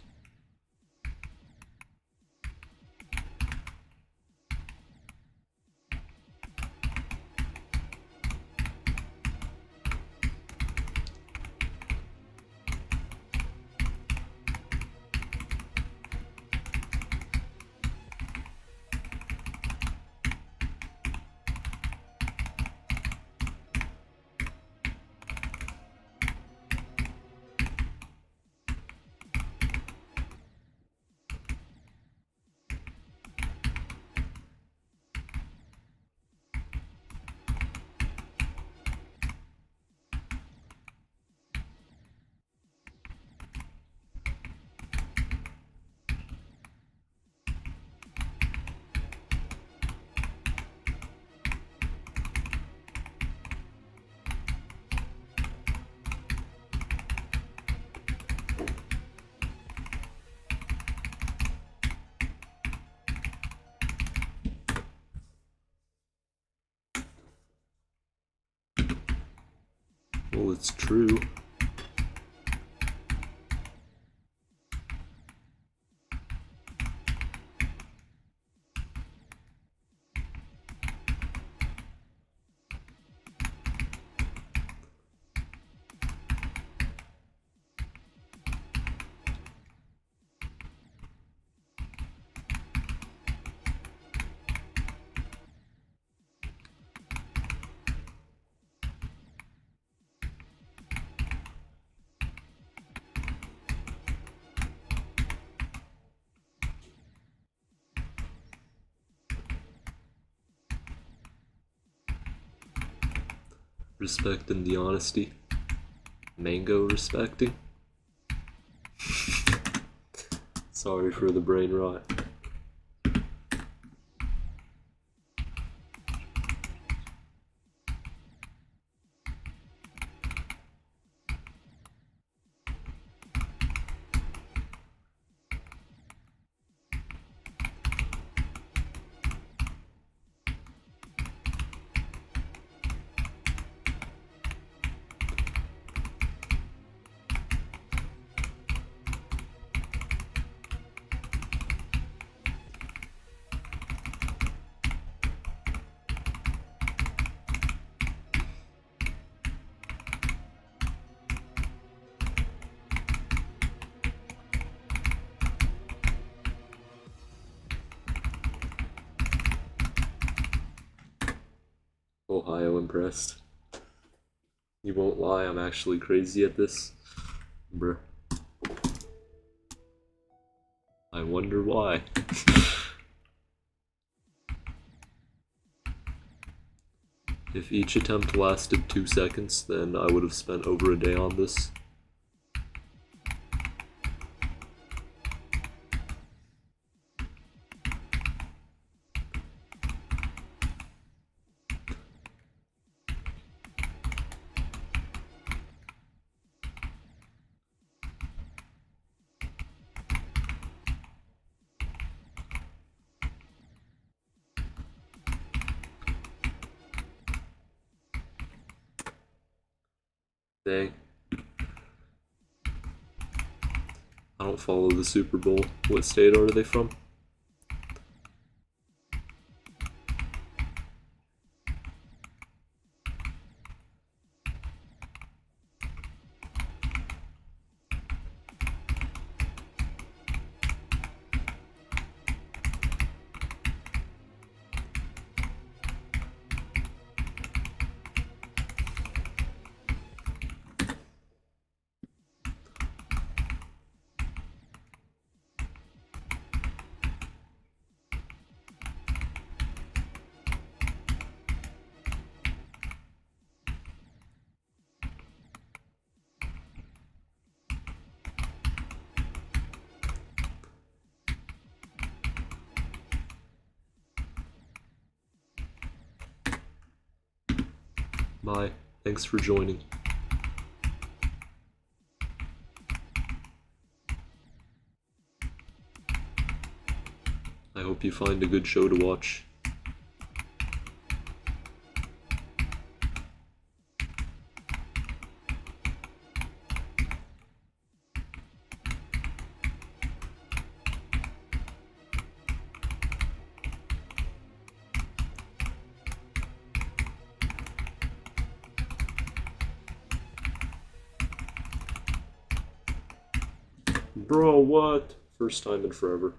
Well, it's true. Respecting the honesty. Mango respecting. Sorry for the brain rot. Ohio impressed. You won't lie, I'm actually crazy at this. Bruh. I wonder why. If each attempt lasted 2 seconds, then I would have spent over a day on this. Dang. I don't follow the Super Bowl. What state are they from? Bye. Thanks for joining. I hope you find a good show to watch. Bro, what? First time in forever.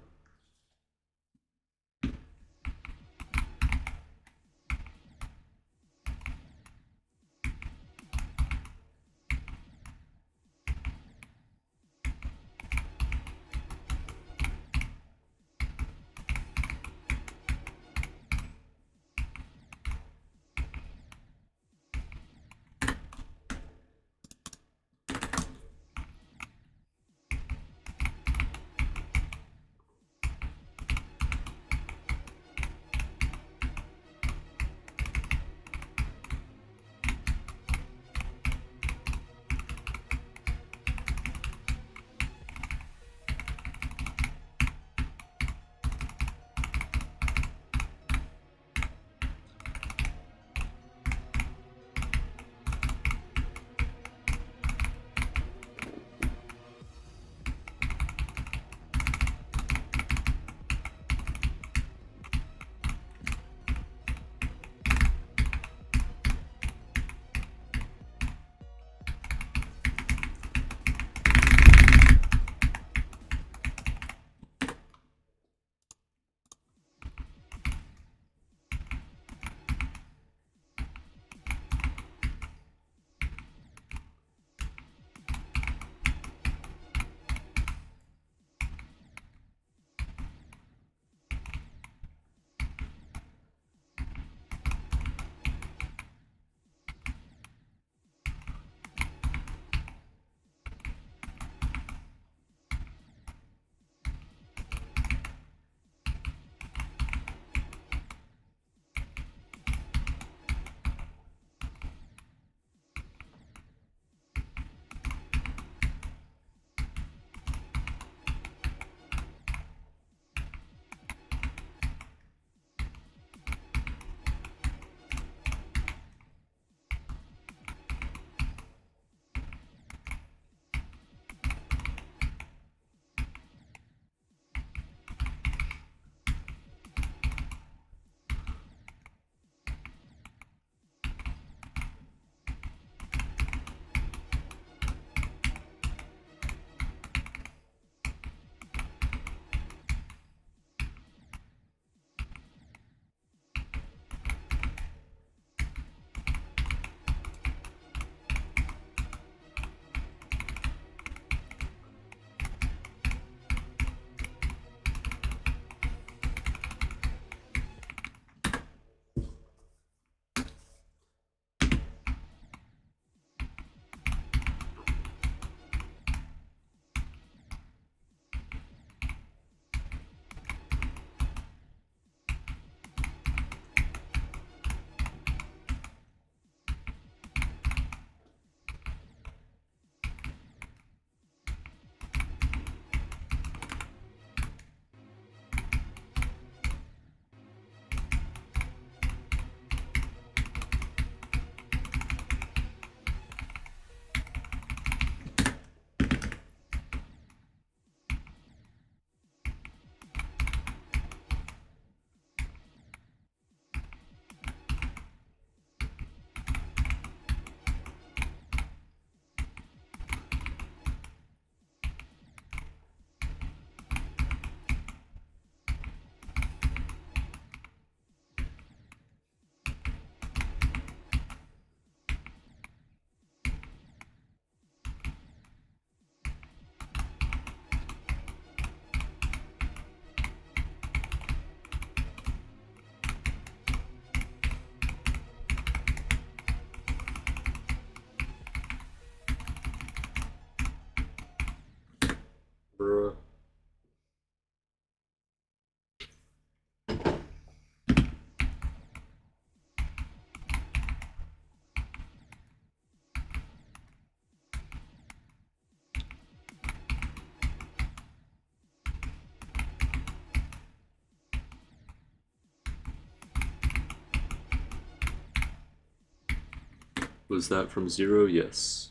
Was that from 0? Yes.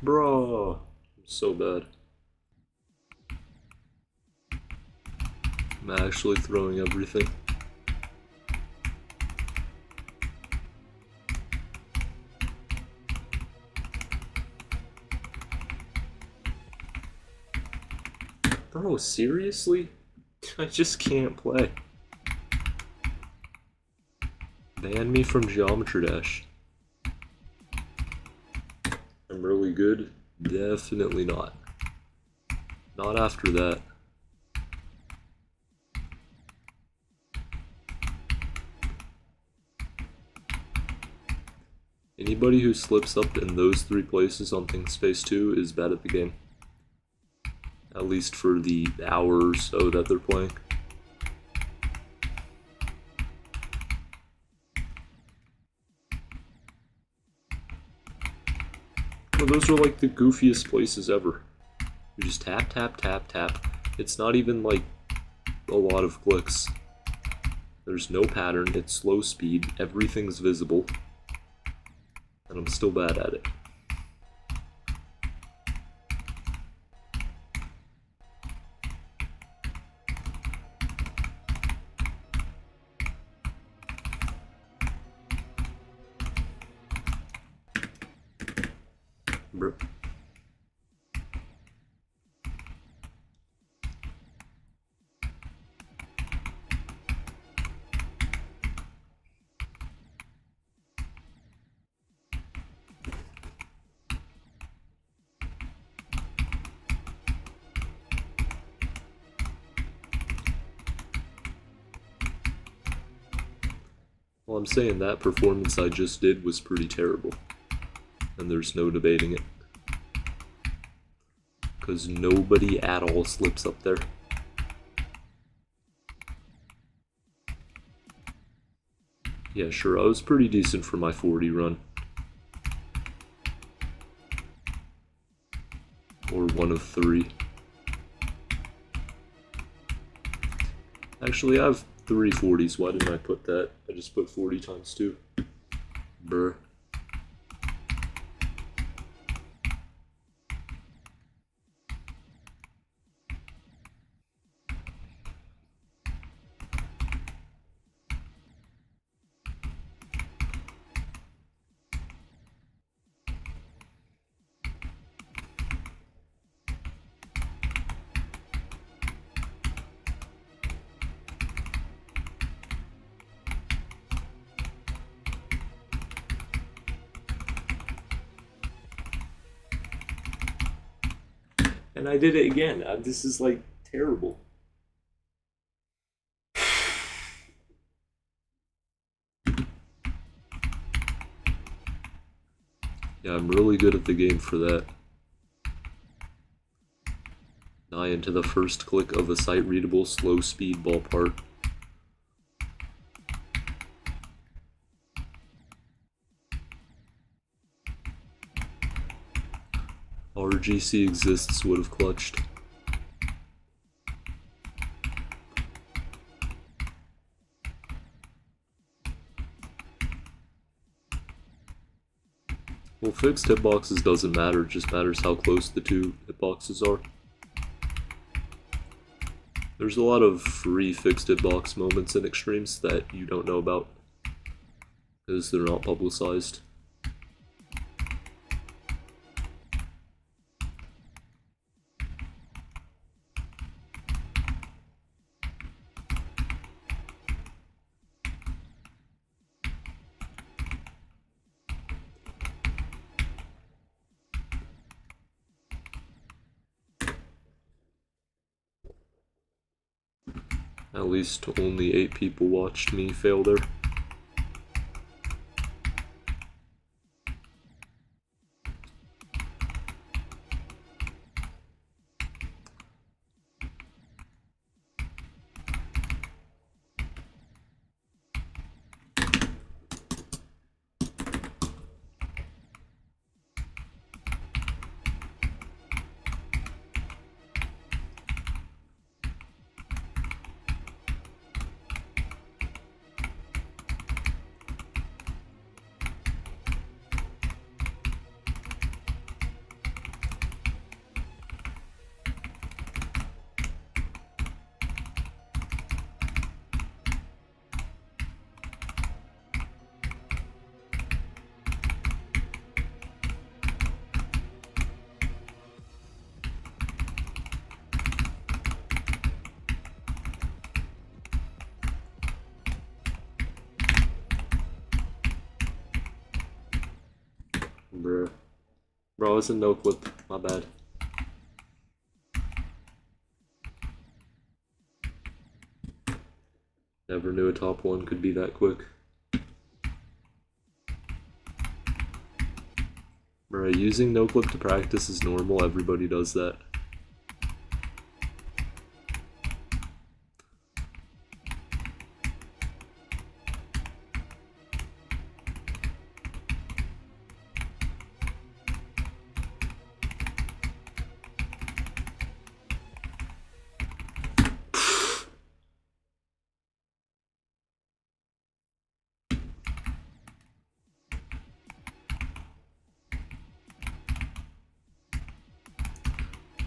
Bro, I'm so bad. I'm actually throwing everything. Bro, seriously? I just can't play. Ban me from Geometry Dash. I'm really good? Definitely not. Not after that. Anybody who slips up in those 3 places on Think Space 2 is bad at the game. At least for the hour or so that they're playing. Well, those are like the goofiest places ever. You just tap, tap, tap, tap. It's not even like a lot of clicks. There's no pattern, it's slow speed, everything's visible. And I'm still bad at it. Bro. Well, I'm saying that performance I just did was pretty terrible. And there's no debating it. Because nobody at all slips up there. Yeah, sure, I was pretty decent for my 40 run. Or 1 of 3. Actually, I have 3 40s. Why didn't I put that? I just put 40 times 2. Brr. And I did it again. This is like terrible. Yeah, I'm really good at the game for that. Nigh into the first click of a sight-readable slow-speed ball part. RGC exists would have clutched. Well, fixed hitboxes doesn't matter, it just matters how close the 2 hitboxes are. There's a lot of free fixed hitbox moments in Extremes that you don't know about, because they're not publicized. At least only 8 people watched me fail there. Bro, I was in no clip. My bad. Never knew a top 1 could be that quick. Bro, using no clip to practice is normal. Everybody does that.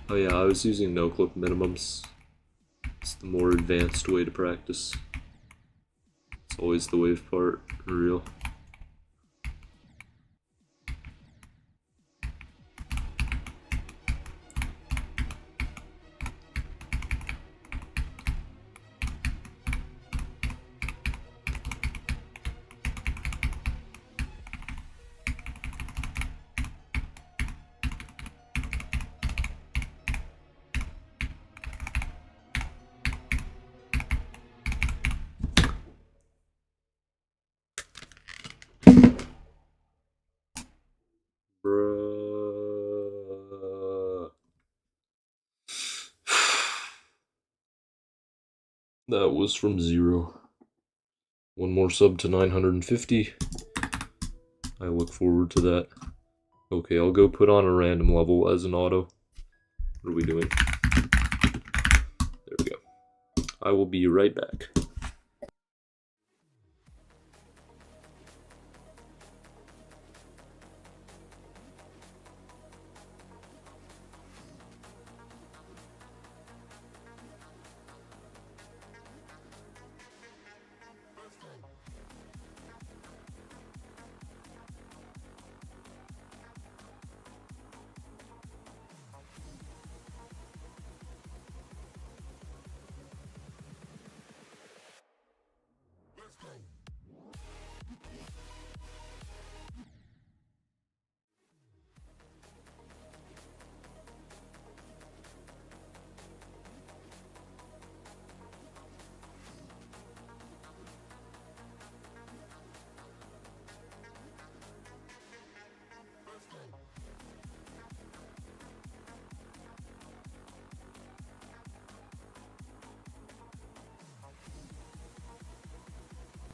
Oh yeah, I was using no clip minimums. It's the more advanced way to practice. It's always the wave part, for real. Bruh. That was from 0. One more sub to 950. I look forward to that. Okay, I'll go put on a random level as an auto. What are we doing? There we go. I will be right back.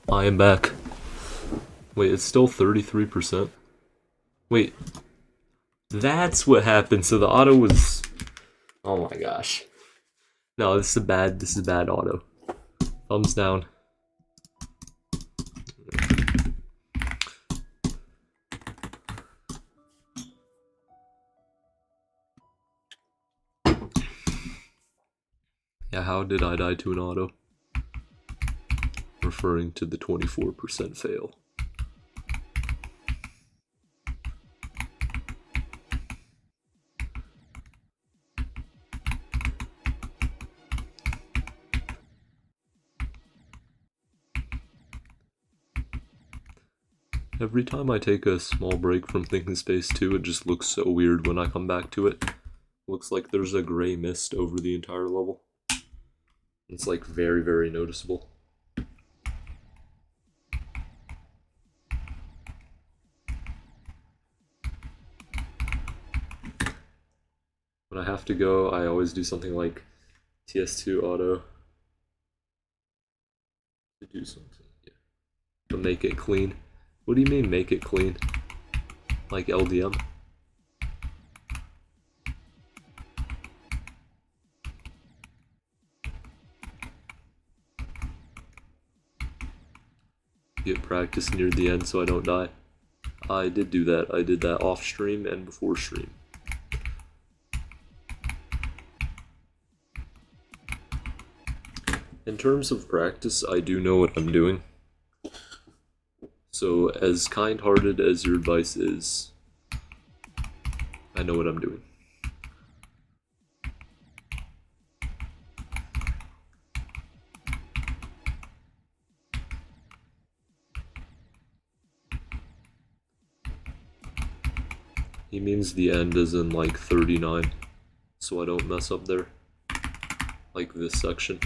I am back. Wait, it's still 33%? Wait. That's what happened, so the auto was... Oh my gosh. No, this is bad auto. Thumbs down. Yeah, how did I die to an auto? Referring to the 24% fail. Every time I take a small break from Thinking Space 2, it just looks so weird when I come back to it. Looks like there's a gray mist over the entire level. It's like very, very noticeable. When I have to go, I always do something like TS2 auto to do something. Yeah. To make it clean. What do you mean make it clean? Like LDM? Get practice near the end so I don't die. I did do that. I did that off stream and before stream. In terms of practice, I do know what I'm doing. So, as kind-hearted as your advice is, I know what I'm doing. He means the end is in like 39, so I don't mess up there. Like this section.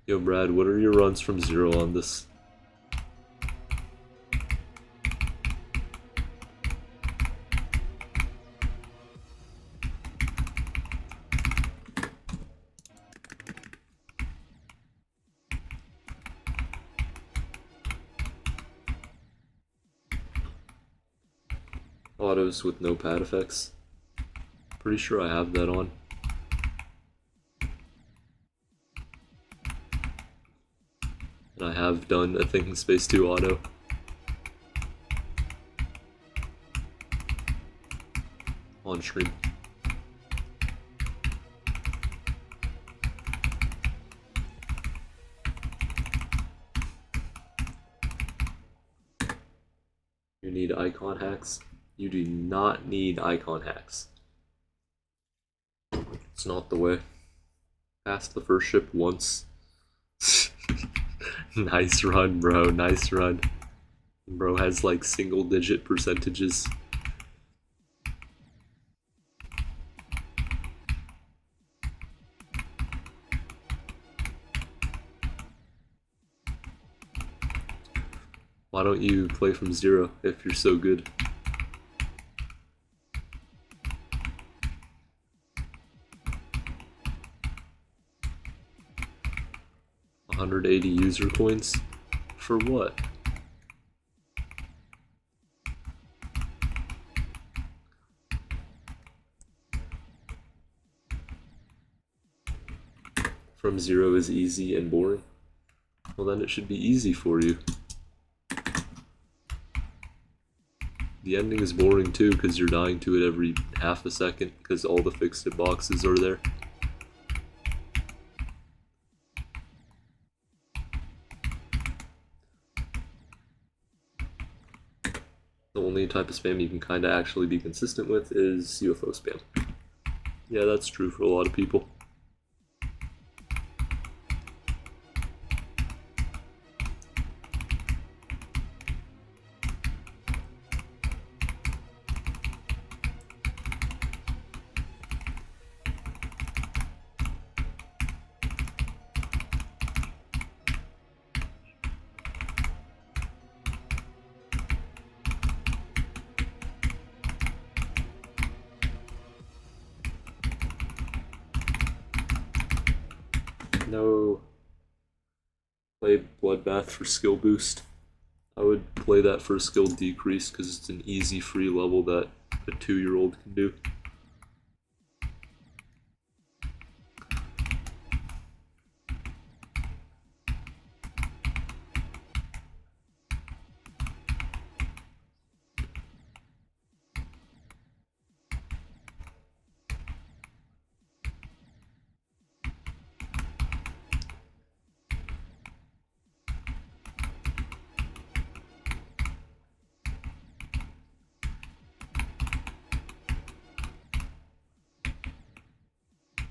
Yo, Brad, what are your runs from 0 on this? Autos with no pad effects. Pretty sure I have that on. And I have done a Thinking Space 2 auto. On stream. You need icon hacks? You do not need icon hacks. It's not the way. Pass the first ship once. Nice run, bro. Nice run. Bro has like single-digit percentages. Why don't you play from 0 if you're so good? $180 user coins? For what? From 0 is easy and boring? Well, then it should be easy for you. The ending is boring too because you're dying to it every half a second because all the fixed boxes are there. The only type of spam you can kind of actually be consistent with is UFO spam. Yeah, that's true for a lot of people. No. Play Bloodbath for skill boost. I would play that for skill decrease because it's an easy free level that a 2-year-old can do.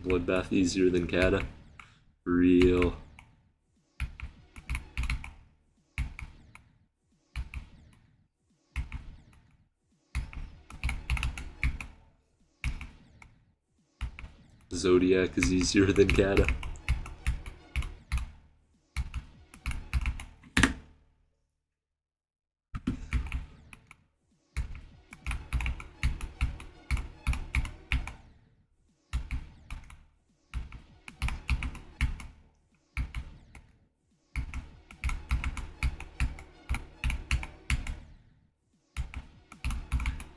Bloodbath easier than Kata. Real. Zodiac is easier than Kata.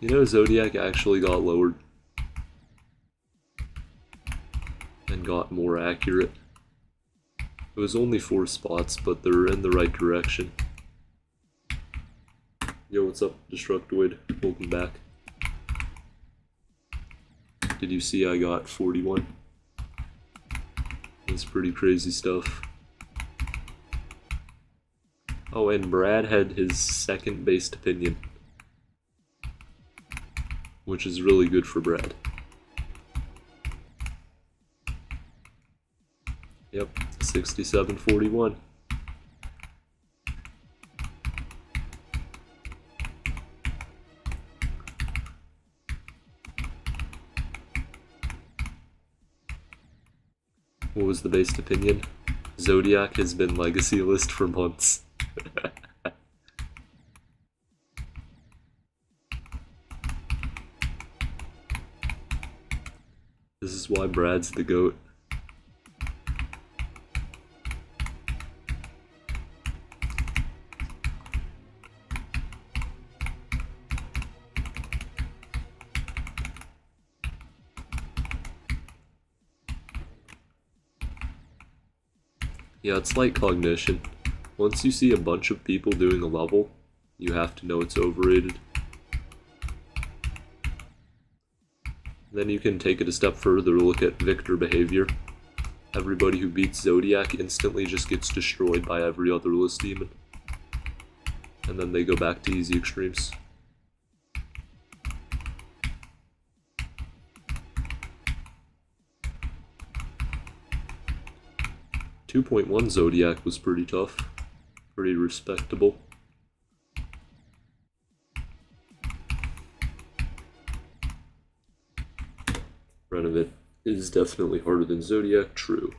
You know, Zodiac actually got lowered and got more accurate. It was only 4 spots, but they're in the right direction. Yo, what's up, Destructoid? Welcome back. Did you see I got 41? That's pretty crazy stuff. Oh, and Brad had his second based opinion, which is really good for Brad. 6741. What was the based opinion? Zodiac has been legacy list for months. This is why Brad's the GOAT. Yeah, it's like cognition. Once you see a bunch of people doing a level, you have to know it's overrated. Then you can take it a step further, look at victor behavior. Everybody who beats Zodiac instantly just gets destroyed by every other list demon. And then they go back to easy extremes. .1 Zodiac was pretty tough. Pretty respectable. Renovate is definitely harder than Zodiac, true.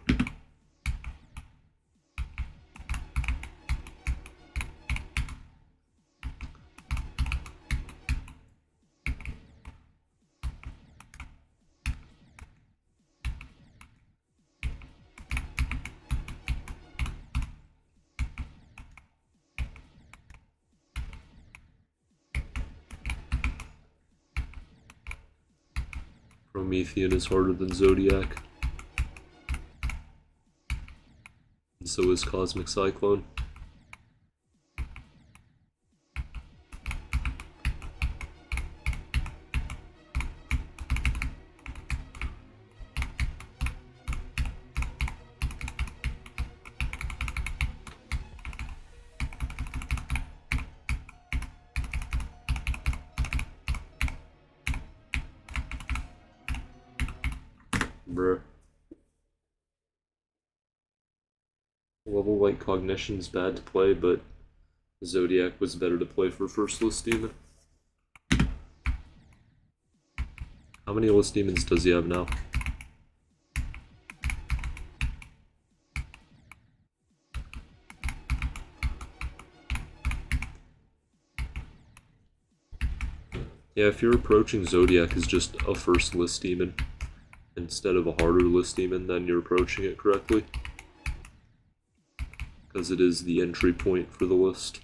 Promethean is harder than Zodiac. And so is Cosmic Cyclone. Bruh. Level like Cognition's bad to play, but Zodiac was better to play for first list demon. How many list demons does he have now? Yeah, if you're approaching Zodiac as just a first list demon instead of a harder list demon, then you're approaching it correctly. Because it is the entry point for the list.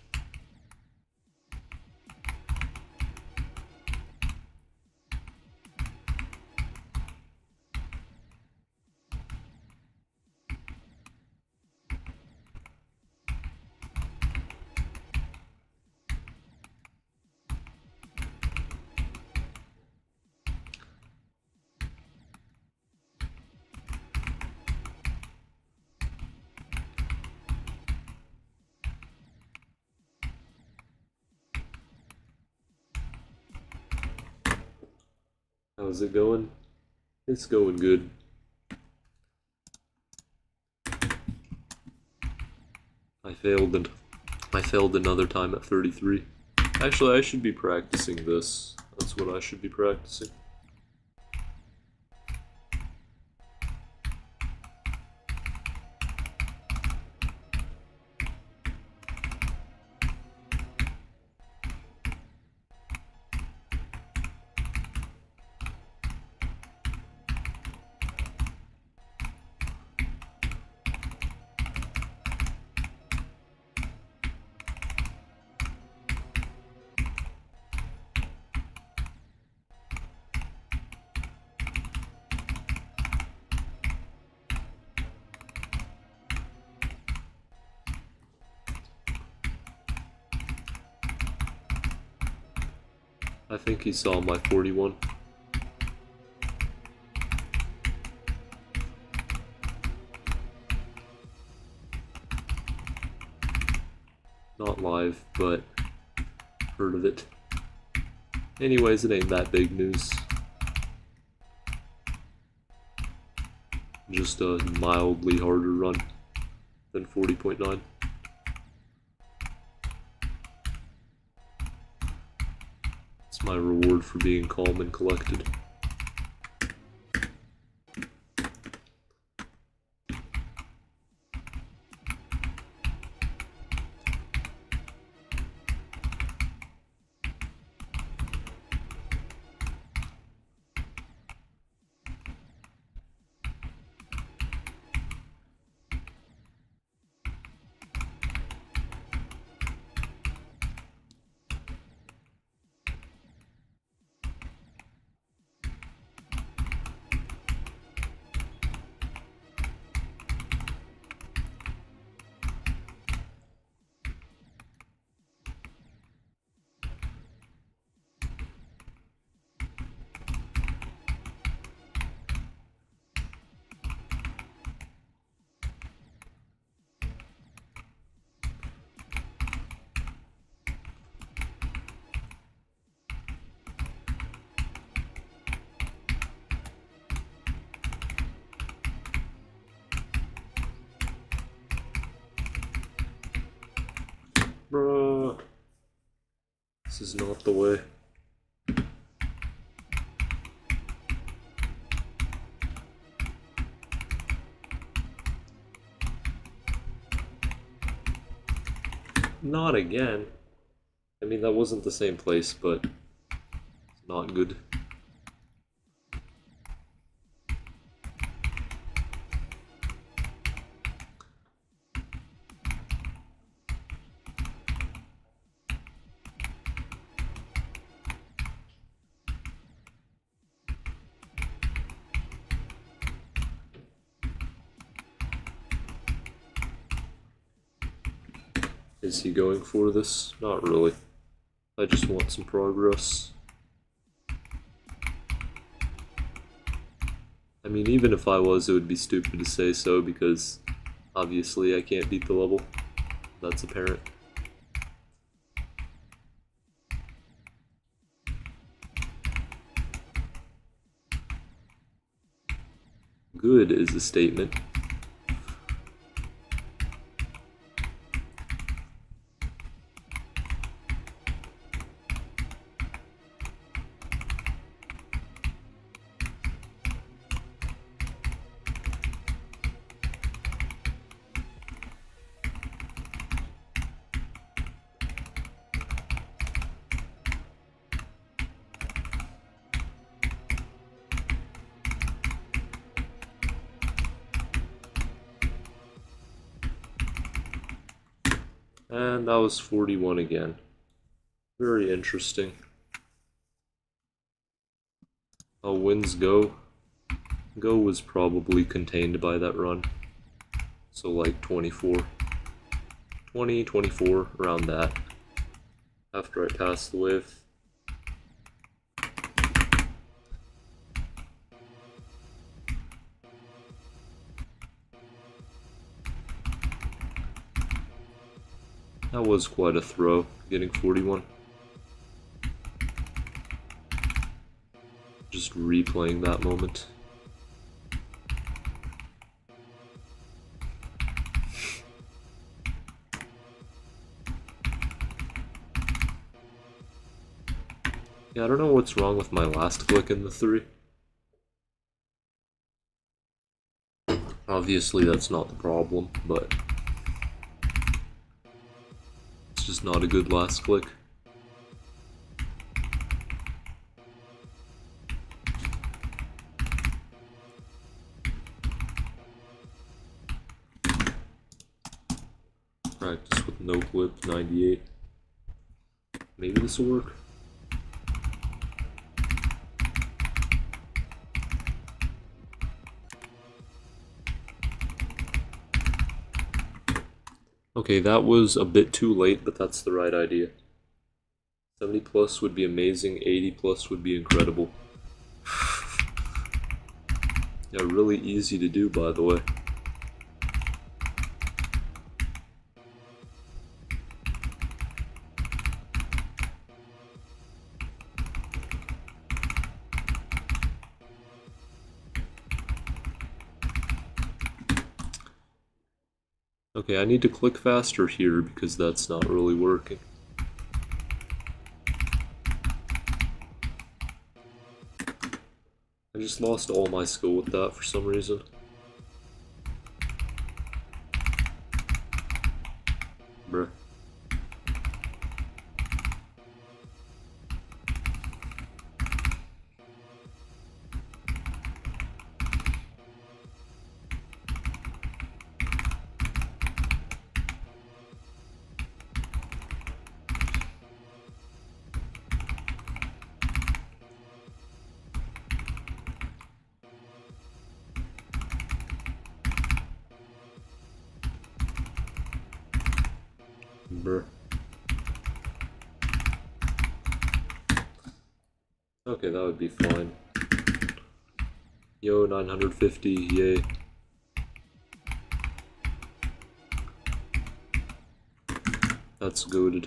How's it going? It's going good. I failed another time at 33. Actually, I should be practicing this. That's what I should be practicing. I think he saw my 41. Not live, but heard of it. Anyways, it ain't that big news. Just a mildly harder run. than 40.9. It's my reward for being calm and collected. Bruh. This is not the way. Not again. I mean, that wasn't the same place, but it's not good. Is he going for this? Not really. I just want some progress. I mean, even if I was, it would be stupid to say so, because obviously I can't beat the level. That's apparent. Good is a statement. And that was 41 again. Very interesting. Oh, wins Go. Go was probably contained by that run. So like 24. 20, 24, around that. After I passed the wave. That was quite a throw, getting 41. Just replaying that moment. Yeah, I don't know what's wrong with my last click in the 3. Obviously that's not the problem, but it's just not a good last click. Practice with no clip, 98. Maybe this will work. Okay, that was a bit too late, but that's the right idea. 70 plus would be amazing, 80 plus would be incredible. Yeah, really easy to do, by the way. Okay, I need to click faster here because that's not really working. I just lost all my skill with that for some reason. Bruh. Bruh. Okay, that would be fine. Yo, 950, yay. That's goated.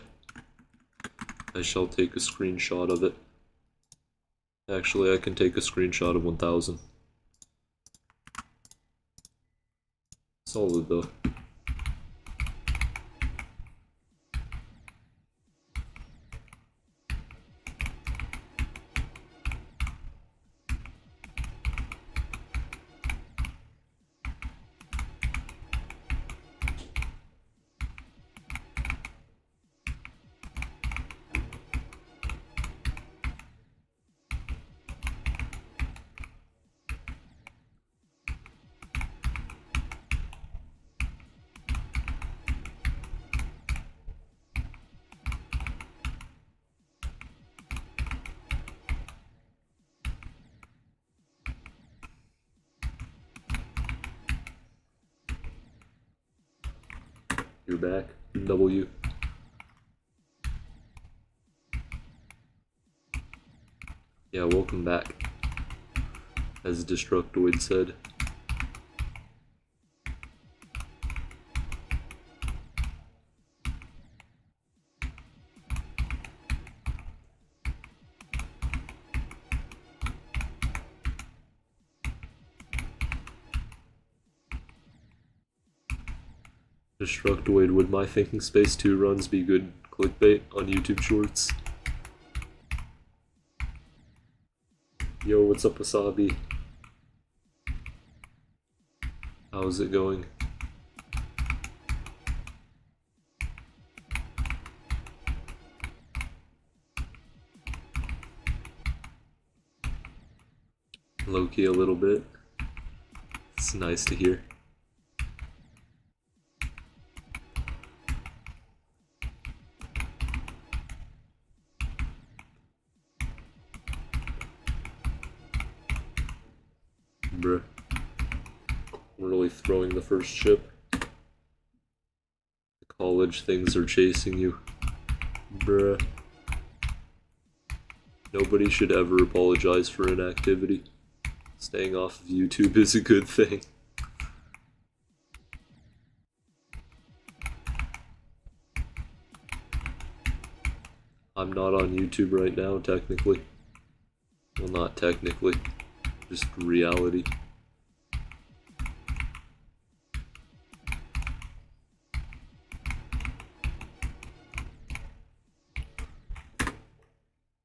I shall take a screenshot of it. Actually, I can take a screenshot of 1000. Solid though. You're back. W. Yeah, welcome back. As Destructoid said. Destructoid, would my Thinking Space 2 runs be good clickbait on YouTube Shorts? Yo, what's up, Wasabi? How's it going? Low-key a little bit. It's nice to hear. Bruh. Really throwing the first ship. The college things are chasing you. Bruh. Nobody should ever apologize for inactivity. Staying off of YouTube is a good thing. I'm not on YouTube right now, technically. Well, not technically. Just reality.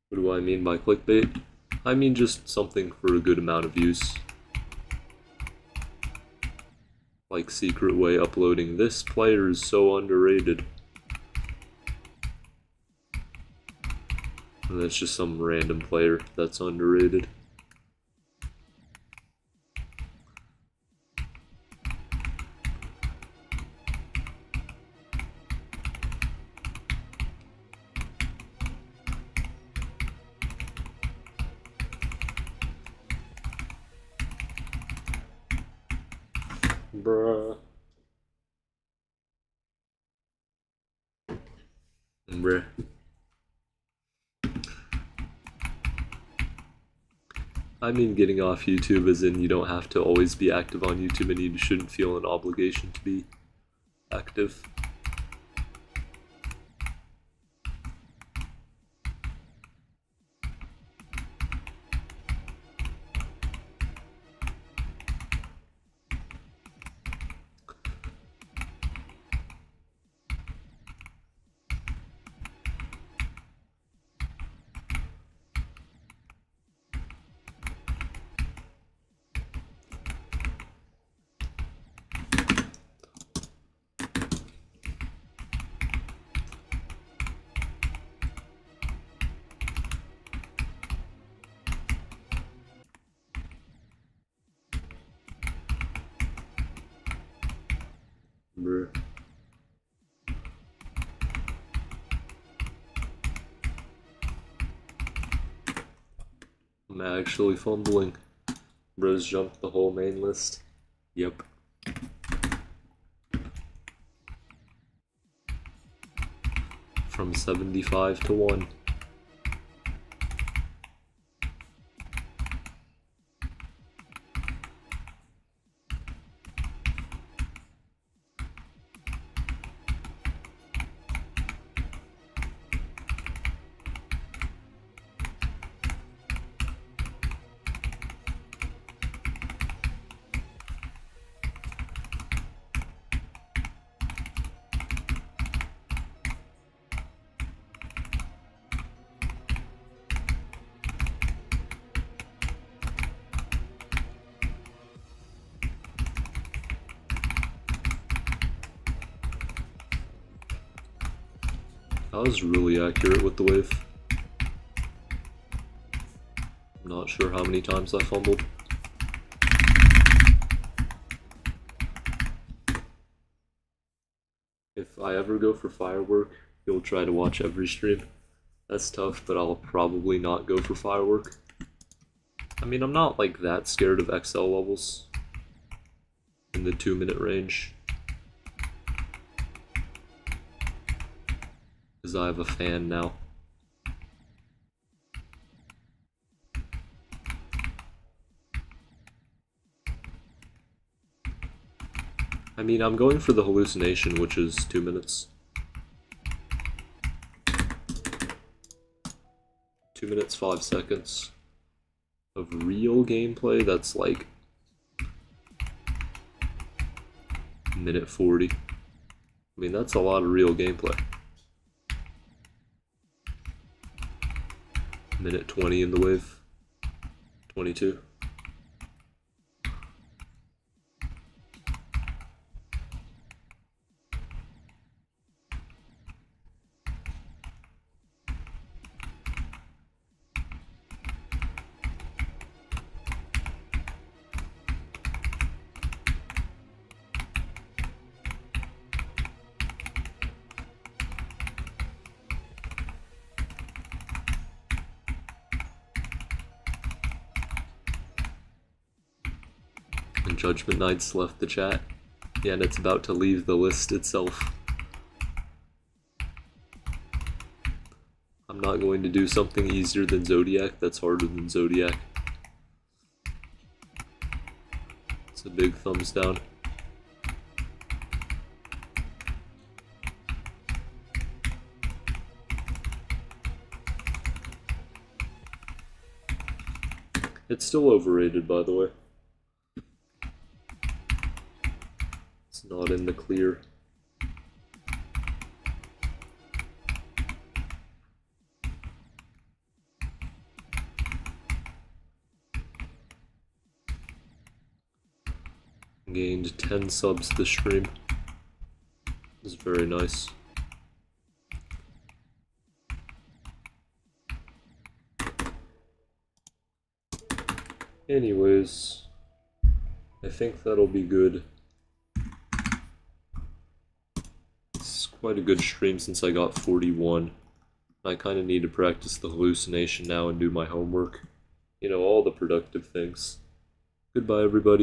What do I mean by clickbait? I mean just something for a good amount of views. Like Secret Way uploading, this player is so underrated. And that's just some random player that's underrated. Bruh. Bruh. I mean getting off YouTube as in you don't have to always be active on YouTube and you shouldn't feel an obligation to be active. Bruh. I'm actually fumbling. Bros jumped the whole main list. Yep. From 75 to 1. I was really accurate with the wave. I'm not sure how many times I fumbled. If I ever go for firework, you'll try to watch every stream. That's tough, but I'll probably not go for firework. I mean, I'm not like that scared of XL levels in the 2-minute range. Because I have a fan now. I mean, I'm going for the hallucination, which is 2 minutes. 2 minutes, 5 seconds of real gameplay. That's like minute 40. I mean, that's a lot of real gameplay. Minute 20 in the wave. 22. And Judgment Knights left the chat. Yeah, and it's about to leave the list itself. I'm not going to do something easier than Zodiac that's harder than Zodiac. It's a big thumbs down. It's still overrated, by the way. It's not in the clear. Gained 10 subs this stream. This is very nice. Anyways, I think that'll be good. It's quite a good stream since I got 41. I kind of need to practice the hallucination now and do my homework. You know, all the productive things. Goodbye, everybody.